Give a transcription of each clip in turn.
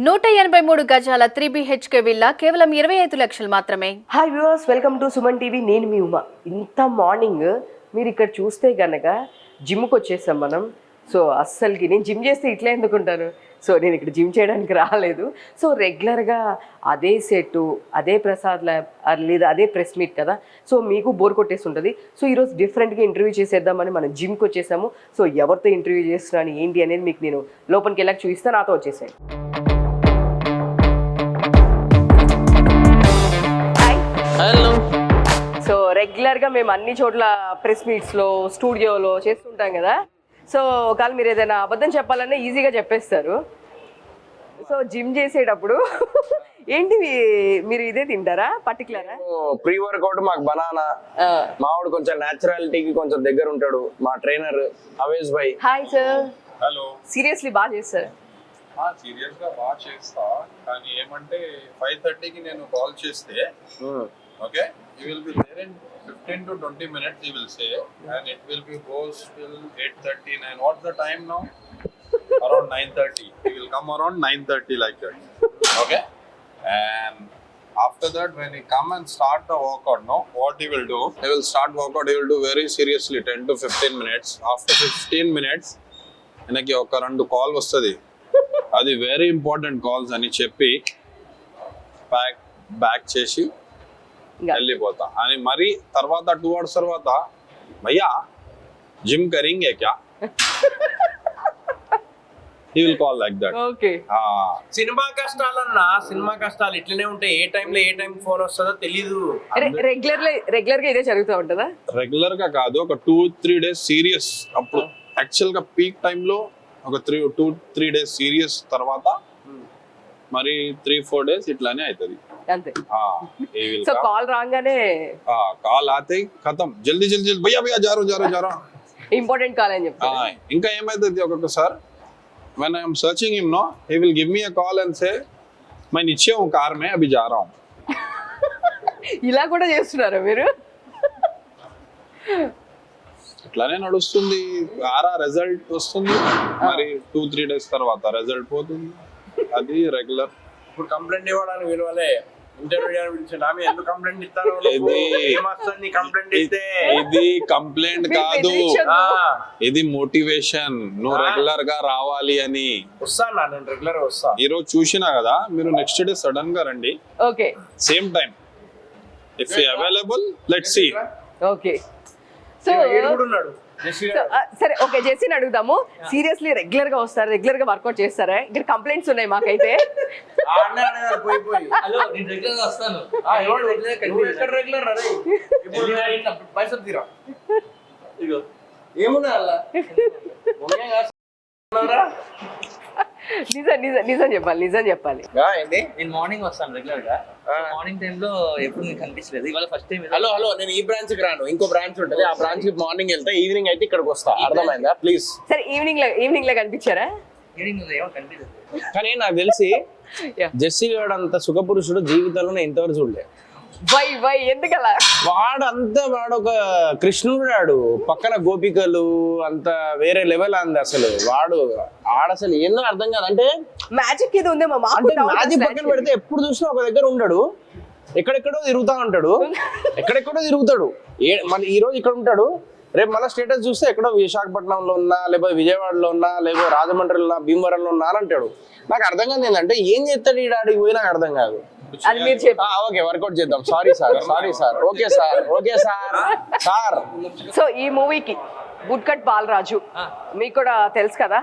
183 గజాల 3 BHK villa కేవలం 25 లక్షలు మాత్రమే. Hi viewers, welcome to Suman TV. నేను మీ ఉమా. ఇంత మార్నింగ్ మీరు ఇక్కడ చూస్తే కనుక జిమ్కి వచ్చేసాం మనం. సో అస్సలకి నేను జిమ్ చేస్తే ఇట్లా ఎందుకుంటాను. సో నేను ఇక్కడ జిమ్ చేయడానికి రాలేదు. సో రెగ్యులర్గా అదే సెట్, అదే ప్రసాద్ ల్యాబ్ లేదా అదే ప్రెస్ మీట్ కదా. సో మీకు బోర్ కొట్టేసి ఉంటుంది. సో ఈరోజు డిఫరెంట్గా ఇంటర్వ్యూ చేసేద్దామని మనం జిమ్కి వచ్చేసాము. సో ఎవరితో ఇంటర్వ్యూ చేస్తున్నాను ఏంటి అనేది మీకు నేను లోపలికి వెళ్ళాక చూపిస్తాను. నాతో వచ్చేసాను. హలో. సో రెగ్యులర్గా మేము అన్ని చోట్ల ప్రెస్ మీట్స్లో, స్టూడియోలో చేస్తుంటాం కదా. సో ఒకవేళ మీరు ఏదైనా అబద్ధం చెప్పాలన్నా ఈజీగా చెప్పేస్తారు. సో జిమ్ చేసేటప్పుడు ఏంటి మీరు ఇదే తింటారా పర్టికులరా? ప్రీ వర్కౌట్ మాకు బనానా, మావాడు కొంచెం నేచురాలిటీకి కొంచెం దగ్గర ఉంటాడు మా ట్రైనర్ అవేజ్ భాయ్. Hi sir. హలో. సీరియస్లీ బాగా చేస్తారు. సీరియస్ గా బాగా చేస్తా, కానీ ఏమంటే 5:30కి నేను కాల్ చేస్తే okay you will be there in 15 to 20 minutes he will say, and it will be goes till 8:39. What's the time now? Around 9:30. He will come around 9:30 like that. Okay, and after that when he come and start the workout, no, what he will do, he will start workout, he will do very seriously 10 to 15 minutes. After 15 minutes ఆయనకి ఒక 2 call వస్తుంది. అది very important calls అని చెప్పి back చేసి వెళ్ళిపోతా అని. మరి తర్వాత 2 hours తర్వాత భయ్యా జిమ్ కరింగే క్యా, he will call like that. Okay. Cinema కష్టాలన్నా, సినిమా కష్టాలు ఇట్లనే ఉంటాయి. ఏ టైంలో ఏ టైం ఫోన్ వస్తుందో తెలీదు. రెగ్యులర్గా ఇదే జరుగుతూ ఉంటుందా? రెగ్యులర్ గా కాదు, ఒక 2-3 days సీరియస్. అప్పుడు యాక్చువల్ గా పీక్ టైంలో ఒక 2-3 days సీరియస్, తర్వాత మరి 3-4 days ఇట్లానే అవుతుంది అంతే. సో కాల్ రాగానే కాల్ ఆతే ఖతం, జల్దీ జల్దీ జల్దీ భయ్యా భయ్యా జారో ఇంపార్టెంట్ కాల్ అని చెప్తా. ఇంకా ఏమైతుంది ఒక్కొక్కసారి when I am searching him, no, he will give me a call and say मैं नीचे हूँ कार में अभी जा रहा हूँ. ఇలా కూడా చేస్తున్నారా మీరు? ఇట్లానే నడుస్తుంది. రిజల్ట్ వస్తుంది, మరి 2-3 days తర్వాత రిజల్ట్ పోతుంది. అది రెగ్యులర్. ఇప్పుడు కంప్లైంట్ ఇవ్వడానికి విలువలే ఇంటర్వ్యూ పిలిచిండు. ఆమె ఎందుకు కంప్లైంట్ ఇస్తాను? కంప్లైంట్ ఇస్తే ఇది కంప్లైంట్ కాదు, ఇది మోటివేషన్. నువ్వు రెగ్యులర్ గా రావాలి అని. వస్తాను, నేను రెగ్యులర్ వస్తా. ఈ రోజు చూసినా కదా, మీరు నెక్స్ట్ డే సడన్ గా రండి. Okay, same time if you available, let's see. Okay. So సరే, ఓకే, జెస్సీని అడుగుదాము. సీరియస్లీ రెగ్యులర్ గా వస్తారు, రెగ్యులర్ గా వర్కౌట్ చేస్తారా? ఇక్కడ కంప్లైంట్స్ ఉన్నాయి మాకైతే. నిజం చెప్పాలి. నేను మార్నింగ్ వస్తాను రెగ్యులర్ గా. మార్నింగ్ టైం లో ఎప్పుడు నీకు కనిపించలేదు. ఇవాళ ఫస్ట్ టైం. హలో, నేను ఈ బ్రాంచ్ కి రాను, ఇంకో బ్రాంచ్ ఉంటుంది. ఆ బ్రాంచ్ కి మార్నింగ్ వెళ్తా, ఈవినింగ్ అయితే ఇక్కడికి వస్తా. అర్థమైందా? ప్లీజ్. సరే, ఈవినింగ్ లో కనిపించారా? ఈవినింగ్ ఏమో కనిపించలేదు. కానీ నాకు తెలిసి జెస్సీ గారు అంత సుఖపురుషుడు జీవితంలో ఇంతవరకు చూడలేదు. వై ఎందుకలా? వాడు ఒక కృష్ణుడు, పక్కన గోపికలు, అంత వేరే లెవెల్ అంది. అసలు అసలు ఏందో అర్థం కాదు. అంటే మ్యాజిక్ ఇది ఉంది. అంటే మ్యాజిక్ పక్కన పెడితే ఎప్పుడు చూసినా ఒక దగ్గర ఉండడు, ఎక్కడెక్కడో తిరుగుతా ఉంటాడు. మళ్ళీ ఈ రోజు ఇక్కడ ఉంటాడు, రేపు మళ్ళీ స్టేటస్ చూస్తే ఎక్కడో విశాఖపట్నంలో ఉన్నా, లేకపోతే విజయవాడలో ఉన్నా, లేకపోతే రాజమండ్రిలో ఉన్నా, భీమవరంలో ఉన్నా అని అంటాడు. నాకు అర్థం కాదు ఏంటంటే ఏం చేస్తాడు ఈ డాడీకి పోయి, నాకు అర్థం కాదు. అది మీరు చెప్పి ఓకే, వర్కౌట్ చేద్దాం. Sorry sir. Okay sir. So ఈ మూవీకి గుడ్ బాలరాజు మీకు కూడా తెలుసు కదా,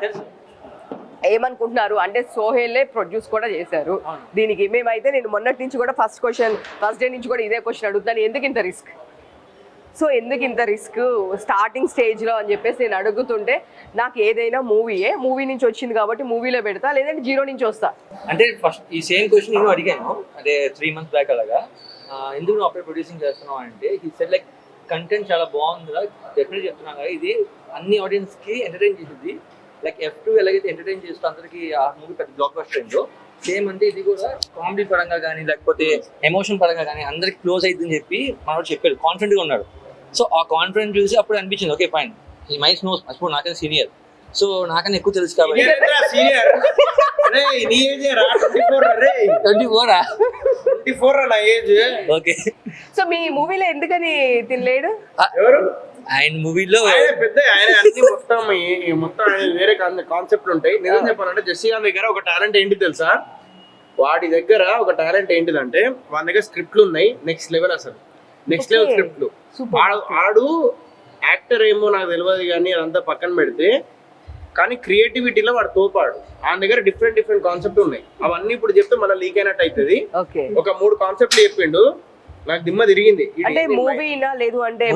ఏమనుకుంటున్నారు అంటే సోహెల్లే ప్రొడ్యూస్ కూడా చేశారు దీనికి. మేమైతే నేను మొన్నటి నుంచి కూడా ఫస్ట్ డే నుంచి కూడా ఇదే క్వశ్చన్ అడుగుతాను, ఎందుకు ఇంత రిస్క్ స్టార్టింగ్ స్టేజ్లో అని చెప్పేసి నేను అడుగుతుంటే, నాకు ఏదైనా మూవీ నుంచి వచ్చింది కాబట్టి మూవీలో పెడతా, లేదంటే జీరో నుంచి వస్తా. అంటే ఫస్ట్ ఈ సేమ్ క్వశ్చన్ నేను అడిగాను, అంటే 3 months బ్యాక్ అలాగా. ఎందుకు నువ్వు అప్పుడే ప్రొడ్యూసింగ్ చేస్తున్నావు అంటే, ఈ సెట్ లైక్ కంటెంట్ చాలా బాగుందిరా, డెఫినెట్ చెప్తున్నా కదా, ఇది అన్ని ఆడియన్స్కి ఎంటర్టైన్ చేసింది. లైక్ F2 ఎలాగైతే ఎంటర్టైన్ చేస్తూ అందరికి ఆ మూవీ పెద్ద బ్లాక్ బస్టర్ అయిందో, సేమ్ అంటే ఇది కూడా కామెడీ పరంగా కానీ లేకపోతే ఎమోషన్ పరంగా కానీ అందరికి క్లోజ్ అవుతుందని చెప్పి మనోడు చెప్పాడు, కాన్ఫిడెంట్గా ఉన్నాడు. సో ఆ కాన్ఫిడెంట్ చూసి అప్పుడు అనిపించింది, ఓకే ఫైన్, ఈ మైస్ నోస్ అప్పుడు నాకన్నా సీనియర్, సో నాకన్నా ఎక్కువ తెలుసు కాబట్టి రే నీ ఏజ్ రా 24 రే 24 నా ఏజ్. ఓకే. సో మీ మూవీలో ఎందుకని తినలేడు? ఎవరు ఆయన మూవీలో ఆయన పెద్ద ఆయన అన్ని మొత్తం ఆయన వేరే కాన్సెప్ట్ ఉంటాయి. నిజం చెప్పాలంటే జెస్సీ గారి దగ్గర ఒక టాలెంట్ ఏంటి తెలుసా? వాడి దగ్గర ఒక టాలెంట్ ఏంటిదంటే వాడి దగ్గర స్క్రిప్ట్లు ఉన్నాయి నెక్స్ట్ లెవెల్, అసలు నెక్స్ట్ లెవెల్ స్క్రిప్ట్లు. ఆడు యాక్టర్ ఏమో నాకు తెలియదు కానీ అదంతా పక్కన పెడితే, కానీ క్రియేటివిటీలో వాడు తోపాడు. ఆయన దగ్గర డిఫరెంట్ కాన్సెప్ట్ ఉన్నాయి. అవన్నీ ఇప్పుడు చెప్తే మళ్ళీ లీక్ అయినట్టు అవుతుంది. ఓకే. ఒక 3 కాన్సెప్ట్లు చెప్పిండు, నాకు దిమ్మ తిరిగింది. అంటే మూవీనా లేదు అంటే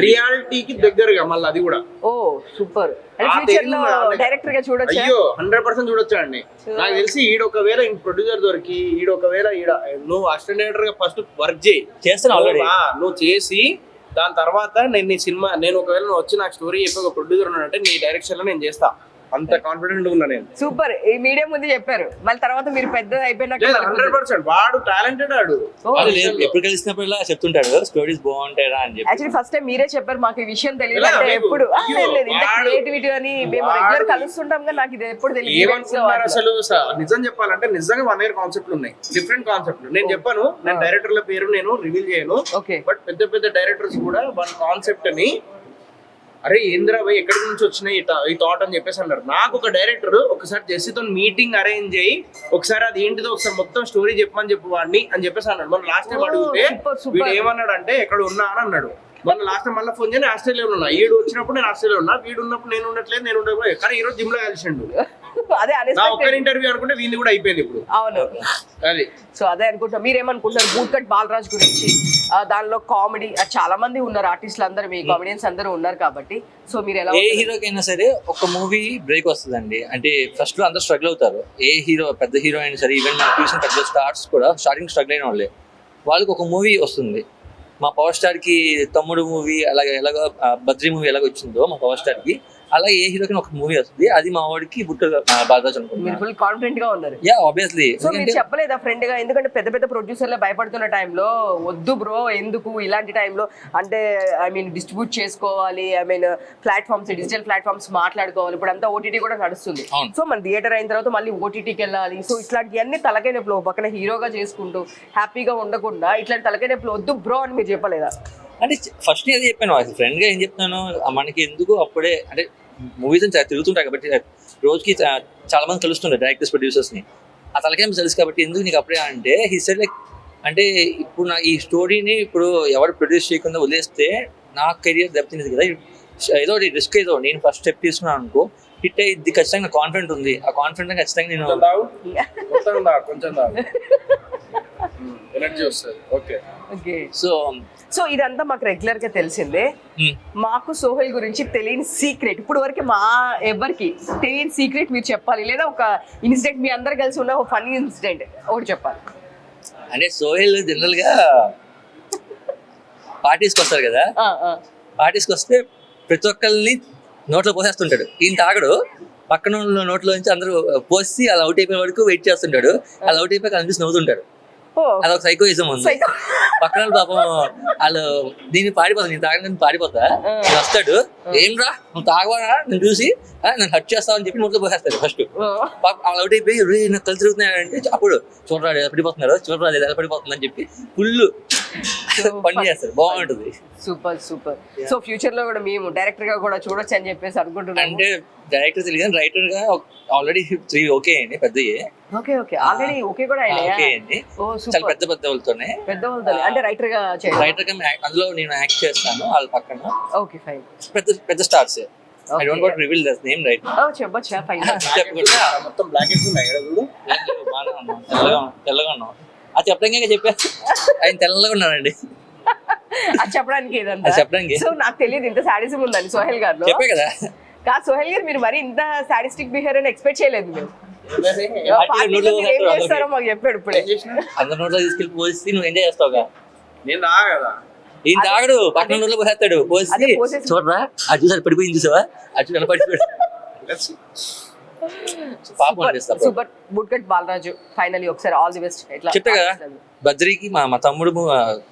రియాలిటీకి దగ్గరగా మళ్ళీ అది కూడా. ఓ సూపర్. ఫ్యూచర్ లో డైరెక్టర్ గా చూడొచ్చు. అయ్యో 100% చూడొచ్చు అండి. నాకు తెలిసి ఈడొకవేళ ప్రొడ్యూసర్ దొరికి ఈడొకవేళ నువ్వు అసిస్టెంట్ డైరెక్టర్ గా ఫస్ట్ వర్క్ చేస్తాను ఆల్రెడీ. నువ్వు చేసి దాని తర్వాత నేను ఒకవేళ నువ్వు వచ్చి నాకు స్టోరీ చెప్పి ఒక ప్రొడ్యూసర్ ఉన్నాడంటే నీ డైరెక్షన్ లో నేను చేస్తా. అంత కాన్ఫిడెంట్ ఉన్నా నేను. సూపర్. ఈ మీడియా ముందు చెప్పారు, మళ్ళీ తర్వాత మీరు పెద్ద అయిపోయినాక 100% వాడు టాలెంటెడ్. ఆడు ఎప్పుడు కలిసినప్పుడు ఇలా చెప్తుంటాడు స్టోరీస్ బాగుంటాయా అని చెప్పి. యాక్చువల్లీ ఫస్ట్ టైం మీరే చెప్పారు మాకు ఈ విషయం తెలియదు అంటే. ఎప్పుడు లేదు ఇంత క్రియేటివిటీ అని మేము రెగ్యులర్ కలుస్తుంటాం కానీ నాకు ఇది ఎప్పుడు తెలియదు. ఏమనుకున్నారు అసలు? నిజం చెప్పాలంటే నిజంగా మన దగ్గర కాన్సెప్ట్లు ఉన్నాయి, డిఫరెంట్ కాన్సెప్ట్లు. నేను చెప్పాను, నేను డైరెక్టర్ల పేరు నేను రివీల్ చేయను. బట్ పెద్ద డైరెక్టర్స్ కూడా వాళ్ళ కాన్సెప్ట్ ని అరే ఏంద్రా భయ్ ఎక్కడి నుంచి వచ్చినాయి ఈ థాట్ అని చెప్పేసి అన్నారు. నాకు ఒక డైరెక్టర్ ఒకసారి జెస్సీతో మీటింగ్ అరేంజ్ అయ్యి ఒకసారి అది ఏంటిదో ఒకసారి మొత్తం స్టోరీ చెప్పమని చెప్పు వాడిని అని చెప్పేసి అన్నాడు. మనం లాస్ట్ టైం అడిగితే వీడు ఏమన్నాడు అంటే ఎక్కడ ఉన్నా అని అన్నాడు. మొన్న లాస్ట్ టైం మళ్ళీ ఫోన్ చేసి ఆస్ట్రేలియాలో ఉన్నా, ఈడు వచ్చినప్పుడు నేను ఆస్ట్రేలియా ఉన్నా, వీడు ఉన్నప్పుడు నేను ఉండట్లేదు, నేను ఉండకపోయి. కానీ ఈ రోజు జిమ్ లో కలిసిండు. అదే నా ఒక్కరి ఇంటర్వ్యూ అనుకుంటే వీళ్ళు కూడా అయిపోయింది ఇప్పుడు. అవును అది. సో అదే అనుకుంటున్నా. మీరేమనుకుంటారు బూట్కట్ బాలరాజ్ గురించి? దానిలో కామెడీ చాలా మంది ఉన్నారు, ఆర్టిస్టులు అందరూ, మీ కామెడియన్స్ అందరూ ఉన్నారు కాబట్టి. సో మీరు ఎలా? ఏ హీరోకైనా సరే ఒక మూవీ బ్రేక్ వస్తుందండి. అంటే ఫస్ట్ లో అందరూ స్ట్రగుల్ అవుతారు. ఏ హీరో పెద్ద హీరో అయినా సరే, ఈవెన్ మనం చూసిన పెద్ద స్టార్స్ కూడా స్టార్టింగ్ స్ట్రగుల్ అయిన వాళ్ళే. వాళ్ళకి ఒక మూవీ వస్తుంది. మా పవర్ స్టార్ కి తమ్ముడు మూవీ అలాగే ఎలాగో బద్రీ మూవీ ఎలాగ వచ్చిందో మా పవర్ స్టార్ కి, అలా ఏ హీరోకి ఒక మూవీ వస్తుంది. అది మా వాడికి బాలరాజ్ అనుకుంటున్నాను. ఫుల్ కాన్ఫిడెంట్ గా ఉన్నారు. Yeah obviously. సో మీరు చెప్పలేదా ఫ్రెండ్ గా? ఎందుకంటే పెద్ద ప్రొడ్యూసర్లే భయపడుతున్న టైంలో వద్దు బ్రో ఎందుకు ఇలాంటి టైంలో అంటే ఐ మీన్ డిస్ట్రిబ్యూట్ చేసుకోవాలి, I mean platforms digital platforms మాట్లాడుకోవాలి. ఇప్పుడు అంతా ఓటీటీ కూడా నడుస్తుంది. సో మన థియేటర్ అయిన తర్వాత మళ్ళీ ఓటీటీకి వెళ్ళాలి. సో ఇట్లాంటివన్నీ తలకాయ నొప్పులు. పక్కన హీరోగా చేసుకుంటూ హ్యాపీగా ఉండకుండా ఇట్లాంటి తలకాయ నొప్పులు వద్దు బ్రో అని మీరు చెప్పలేదా? అంటే ఫస్ట్ ఏది చెప్పాను, ఫ్రెండ్ గా ఏం చెప్తాను, మనకి ఎందుకు అప్పుడే అంటే మూవీస్ తిరుగుతుంటాయి కాబట్టి రోజుకి చాలా మంది కలుస్తుంటారు డైరెక్టర్స్ ప్రొడ్యూసర్స్ ని. ఆ తలకేం తెలుసు కాబట్టి ఎందుకు నీకు అప్పుడే అంటే హీ సెడ్ లైక్ అంటే ఇప్పుడు నా ఈ స్టోరీని ఇప్పుడు ఎవరు ప్రొడ్యూస్ చేయకుండా వదిలేస్తే నా కెరియర్ దెబ్బతింది కదా, ఏదో రిస్క్ ఏదో నేను ఫస్ట్ స్టెప్ తీసుకున్నాను అనుకో హిట్ అయ్యి ఖచ్చితంగా కాన్ఫిడెంట్ ఉంది. ఆ కాన్ఫిడెంట్ ఖచ్చితంగా నేను కొంచెం ఎనర్జీ వస్తుంది. ఓకే. సో ఇదంతా మాకు రెగ్యులర్ గా తెలిసిందే. మాకు సోహెల్ గురించి తెలియని సీక్రెట్ ఇప్పుడు వరకు మా ఎవరికి తెలియని సీక్రెట్ మీరు చెప్పాలి, లేదా ఒక ఇన్సిడెంట్ మీ అందరు కలిసి ఉన్న ఒక ఫన్నీ ఇన్సిడెంట్ ఒకటి చెప్పాలి. అంటే సోహెల్ జనరల్ గా పార్టీస్కి వస్తారు కదా, పార్టీస్కి వస్తే ప్రతి ఒక్కరిని నోట్లో పోసేస్తుంటాడు. ఈయన తాగడు, పక్కన నోట్లో నుంచి అందరూ పోసి అలా అవుట్ అయిపోయే వరకు వెయిట్ చేస్తుంటాడు. అలా అవుట్ అయిపోయి కనిపిస్తూ నవ్వుతుంటాడు. అదొక సైకోయిజం ఉంది. పక్కన పాపం వాళ్ళు దీన్ని పాడిపోతా, నేను తాగడానికి పాడిపోతా, వస్తాడు ఏం రా నువ్వు తాగవాడా నేను చూసి నన్ను హట్ చేస్తావు అని చెప్పి నోట్లో పోసేస్తాడు. ఫస్ట్ వాళ్ళు అవుట్ అయిపోయి నాకు కలిసి తిరుగుతున్నాడంటే అప్పుడు చూడరాడు ఎలా పడిపోతున్నారు, చూడరాదు ఎలా పడిపోతుంది అని చెప్పి ఫుల్ పని చేస్తారు. బాగుంటుంది. సూపర్. సో ఫ్యూచర్ లో కూడా మేము డైరెక్టర్ గా కూడా చూడొచ్చు అని చెప్పేసి అనుకుంటున్నాం. అంటే డైరెక్టర్ తెలియదు, రైటర్ గా ఆల్రెడీ 3 ఓకే అండి పెద్దయ్యే. ఓకే ఆల్రెడీ ఓకే కూడా అండి. చాలా పెద్ద వాళ్ళతోనే అంటే రైటర్ గా అందులో నేను యాక్ట్ చేస్తాను వాళ్ళ పక్కన. Okay fine. పెద్ద stars. I don't want to reveal their name right now. చెప్పొచ్చా? ఫైన్. మొత్తం బ్లాక్ హెడ్స్ ఉన్నాయి కదా చూడు. తెల్లగా ఉన్నాం. అది చెప్పడానికి చెప్పా ఆయన తెల్లగా ఉన్నాడండి. అది చెప్పడానికి ఏదంతా చెప్పడానికి. సో నాకు తెలియదు ఇంత సాడిజం ఉందని సోహెల్ గారు. చెప్పే కదా. కాదు సోహెల్ గారు మీరు మరి ఇంత సాడిస్టిక్ బిహేవియర్ అని ఎక్స్పెక్ట్ చేయలేదు మేము. ఏం చేస్తారో మాకు చెప్పాడు ఇప్పుడే. అందరి నోట్లో తీసుకెళ్ళి పోసి నువ్వు ఎంజాయ్ చేస్తావుగా. నేను తాగా కదా. ఈయన తాగడు, పక్కన నోట్లో పోసేస్తాడు. పోసి చూడరా అది చూసారు పడిపోయింది, చూసావా అది ఎలా పడిపోయాడు. సూపర్. బూట్కట్ బాలరాజు ఫైనల్లీ ఒకసారి ఆల్ ది బెస్ట్. చెప్పే కదా బద్రీకి మా తమ్ముడు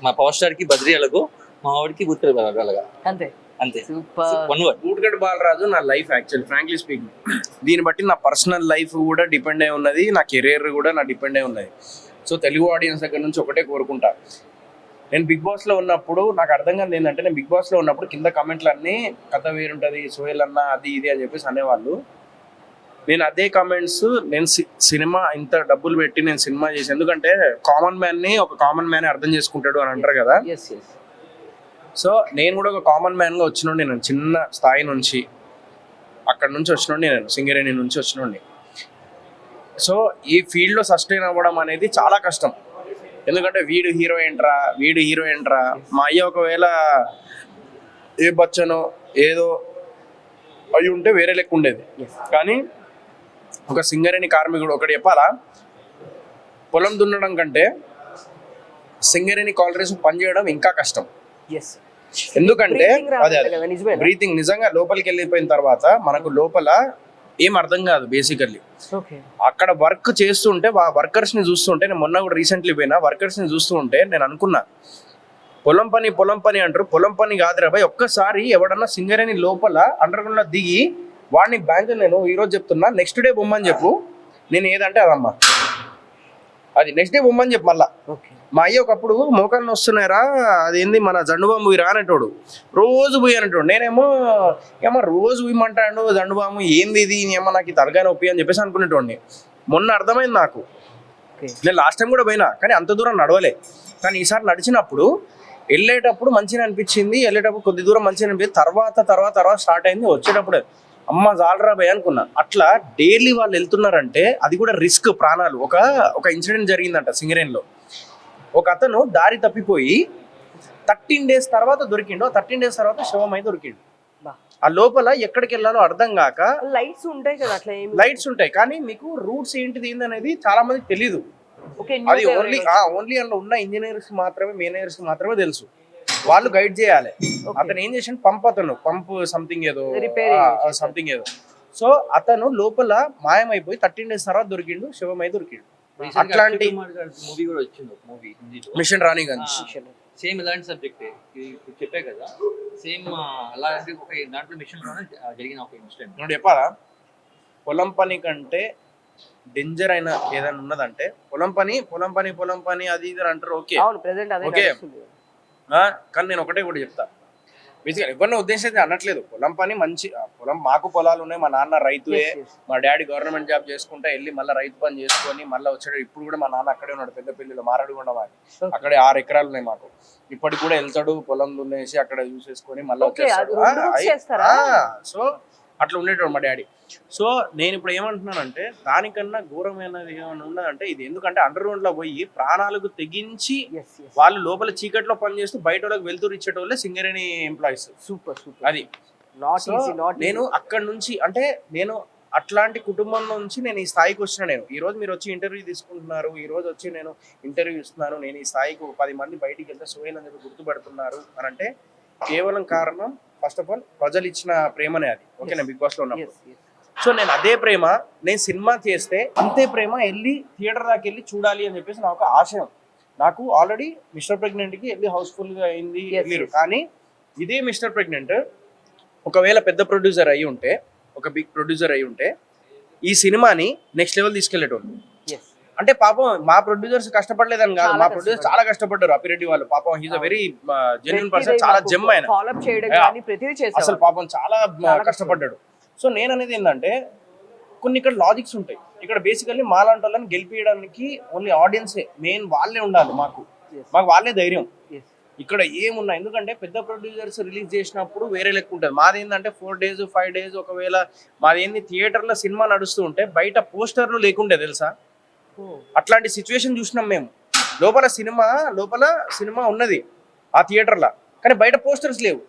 మా పవర్ స్టార్ కి బద్రీ అలాగో మా వాడికి బూట్కట్ అలాగా అంతే. అంతే super. One word. Bootcut Balaraju నా లైఫ్ యాక్చువల్ ఫ్రాంక్లీ స్పీకింగ్. దీన్ని బట్టి నా పర్సనల్ లైఫ్ కూడా డిపెండ్ అయి ఉన్నది, నా కెరీర్ కూడా నా డిపెండ్ అయి ఉన్నది. సో తెలుగు ఆడియన్స్ దగ్గర నుంచి ఒకటే కోరుకుంటా, నేను బిగ్ బాస్ లో ఉన్నప్పుడు నాకు అర్థం కాదు ఏంటంటే, నేను బిగ్ బాస్ లో ఉన్నప్పుడు కింద కమెంట్లు అన్నీ కథ వేరుంటది, సోహెల్ అన్న అది ఇది అని చెప్పేసి అనేవాళ్ళు. నేను అదే కమెంట్స్, నేను సినిమా ఇంత డబ్బులు పెట్టి నేను సినిమా చేసి, ఎందుకంటే కామన్ మ్యాన్ ని ఒక కామన్ మ్యాన్ అర్థం చేసుకుంటాడు అని అంటారు కదా. సో నేను కూడా ఒక కామన్ మ్యాన్ గా వచ్చినోండి, నేను చిన్న స్థాయి నుంచి అక్కడ నుంచి వచ్చినోండి, నేను సింగరేణి నుంచి వచ్చినోండి. సో ఈ ఫీల్డ్ లో సస్టైన్ అవ్వడం అనేది చాలా కష్టం. ఎందుకంటే వీడు హీరో ఏంట్రా, మా అయ్య ఒకవేళ ఏ బచ్చనో ఏదో అయి ఉంటే వేరే లెక్క ఉండేది. కానీ ఒక సింగరేణి కార్మికుడు ఒకటి చెప్పాలా, పొలం దున్నడం కంటే సింగరేణి కాలరీస్ పనిచేయడం ఇంకా కష్టం. ఎందుకంటే అదే బ్రీతింగ్ నిజంగా లోపలికి వెళ్ళిపోయిన తర్వాత మనకు లోపల ఏం అర్థం కాదు బేసికల్లీ. అక్కడ వర్క్ చేస్తుంటే వర్కర్స్ ని చూస్తుంటే, నేను మొన్న కూడా రీసెంట్లీ పోయినా వర్కర్స్ ని చూస్తూ ఉంటే నేను అనుకున్నా, పొలం పని అంటారు, పొలం పని కాదురా భయ్. ఒక్కసారి ఎవడన్నా సింగరేణి లోపల అండర్ గ్రౌండ్ లో దిగి వాడిని బ్యాంక్, నేను ఈరోజు చెప్తున్నా, నెక్స్ట్ డే బొమ్మని చెప్పు, నేను ఏదంటే అదమ్మా, అది నెక్స్ట్ డే బొమ్మని చెప్పు. మళ్ళా మా అయ్య ఒకప్పుడు మోకాళ్ళు వస్తున్నారా, అదేంది మన జండుబాము రానటోడు, రోజు పోయి అనేటోడు. నేనేమో ఏమో రోజు పోయమంటాడు జండుబాము, ఏంది ఇది ఏమో నాకు తలకాయ నొప్పి అని చెప్పేసి అనుకునేటోడిని. మొన్న అర్థమైంది నాకు, నేను లాస్ట్ టైం కూడా పోయినా కానీ అంత దూరం నడవలే. కానీ ఈసారి నడిచినప్పుడు వెళ్ళేటప్పుడు మంచిగా అనిపించింది, వెళ్ళేటప్పుడు కొద్ది దూరం మంచిగా అనిపించింది, తర్వాత స్టార్ట్ అయింది. వచ్చేటప్పుడు అమ్మ జాలరా భయ్ అనుకున్నా. అట్లా డైలీ వాళ్ళు వెళ్తున్నారంటే అది కూడా రిస్క్, ప్రాణాలు. ఒక ఇన్సిడెంట్ జరిగిందంట సింగరేణిలో. ఒక అతను దారి తప్పిపోయి 13 days తర్వాత దొరికిండు, 13 days తర్వాత శవం అయితే దొరికిండు. ఆ లోపల ఎక్కడికి వెళ్ళాలో అర్థం కాక, లైట్స్ ఉంటాయి కదా, అట్లా లైట్స్ ఉంటాయి కానీ మీకు రూట్స్ ఏంటిది అనేది చాలా మందికి తెలీదు. అది ఓన్లీ అందులో ఉన్న ఇంజనీర్స్ మాత్రమే, మేనేజర్స్ మాత్రమే తెలుసు. వాళ్ళు గైడ్ చేయాలి. అతను ఏం చేసాడు, పంప్ సంథింగ్ ఏదో. సో అతను లోపల మాయమైపోయి 13 days తర్వాత దొరికిండు, శవం అయితే దొరికిండు. అట్లాంటి మూవీ కూడా వచ్చింది, ఒక మూవీ మిషన్ రాణిగంజ్, సేమ్ ఇలాంటి సబ్జెక్ట్ చెప్పే కదా, సేమ్ అలాంటి ఒక దాంట్లో మిషన్ లోనే జరిగిన ఒక ఇన్సిడెంట్. నేను చెప్పాలా, పొలం పని కంటే డేంజర్ అయిన ఏదైనా ఉన్నదంటే పొలం పని అది ఇది అంటారు. ఓకే ఓకే, కానీ నేను ఒకటే కూడా చెప్తా, బేసిక్గా ఎవరిని ఉద్దేశించి అనట్లేదు. పొలం పని మంచి, పొలం మాకు పొలాలు ఉన్నాయి, మా నాన్న రైతుయే, మా డాడీ గవర్నమెంట్ జాబ్ చేసుకుంటా వెళ్ళి మళ్ళీ రైతు పని చేసుకొని మళ్ళీ వచ్చాడు. ఇప్పుడు కూడా మా నాన్న అక్కడే ఉన్నాడు, పెద్దపల్లిలో మారడుగుండ వాడి, అక్కడే 6 ఎకరాలు ఉన్నాయి మాకు. ఇప్పటికి కూడా వెళ్తాడు, పొలం దున్నేసి అక్కడ చూసేసుకొని మళ్ళీ వచ్చేస్తాడు. సో అట్లా ఉండేటోడు మా డాడీ. సో నేను ఇప్పుడు ఏమంటున్నానంటే, దానికన్నా ఘోరమైనది ఏమైనా ఉన్నదంటే ఇది. ఎందుకంటే అండర్ గ్రౌండ్ లో పోయి ప్రాణాలకు తెగించి వాళ్ళు లోపల చీకట్లో పనిచేస్తూ బయట వాళ్ళకి వెళ్తూ ఇచ్చేటోళ్ళే సింగరేణి ఎంప్లాయీస్. సూపర్ అది నేను అక్కడ నుంచి, అంటే నేను అట్లాంటి కుటుంబం నుంచి నేను ఈ స్థాయికి వచ్చిన. నేను ఈ రోజు మీరు వచ్చి ఇంటర్వ్యూ తీసుకుంటున్నారు, ఈ రోజు వచ్చి నేను ఇంటర్వ్యూ ఇస్తున్నాను, నేను ఈ స్థాయికి 10 మంది బయటికి వెళ్తే సోహెల్ అని చెప్పి గుర్తుపడుతున్నారు అని అంటే కేవలం కారణం ఫస్ట్ ఆఫ్ ఆల్ ప్రజలు ఇచ్చిన ప్రేమనే అది. ఓకేనా, బిగ్ బాస్ లో ఉన్నప్పుడు. సో నేను అదే ప్రేమ, నేను సినిమా చేస్తే అంతే ప్రేమ వెళ్ళి థియేటర్ దాకా వెళ్ళి చూడాలి అని చెప్పేసి నా ఒక ఆశయం. నాకు ఆల్రెడీ మిస్టర్ ప్రెగ్నెంట్ కి వెళ్ళి హౌస్ఫుల్ గా అయింది వెళ్ళారు. కానీ ఇదే మిస్టర్ ప్రెగ్నెంట్ ఒకవేళ పెద్ద ప్రొడ్యూసర్ అయి ఉంటే, ఒక బిగ్ ప్రొడ్యూసర్ అయి ఉంటే ఈ సినిమాని నెక్స్ట్ లెవెల్ తీసుకెళ్లేటోళ్ళు. అంటే పాపం మా ప్రొడ్యూసర్స్ కష్టపడలేదని కాదు, మా ప్రొడ్యూసర్ చాలా కష్టపడ్డారు. అప్పిరెడ్డి వాళ్ళు పాపం, he's a very genuine person, చాలా జెమ్ ఆయన అసలు పాపం చాలా కష్టపడ్డాడు. సో నేను అనేది ఏంటంటే, కొన్ని ఇక్కడ లాజిక్స్ ఉంటాయి. ఇక్కడ బేసికల్లీ మాలాంటి వాళ్ళని గెలిపించడానికి ఓన్లీ ఆడియన్సే మెయిన్, వాళ్ళే ఉండాలి. మాకు వాళ్ళే ధైర్యం. ఇక్కడ ఏమున్నా, ఎందుకంటే పెద్ద ప్రొడ్యూసర్స్ రిలీజ్ చేసినప్పుడు వేరే లెక్క ఉంటుంది. మాది ఏంటంటే 4 days 5 days, ఒకవేళ మాది ఏంది థియేటర్లో సినిమా నడుస్తూ ఉంటే బయట పోస్టర్లు లేకుండే తెలుసా. అట్లాంటి సిచ్యువేషన్ చూసినాం మేము. లోపల సినిమా ఉన్నది ఆ థియేటర్లో, కానీ బయట పోస్టర్స్ లేవు.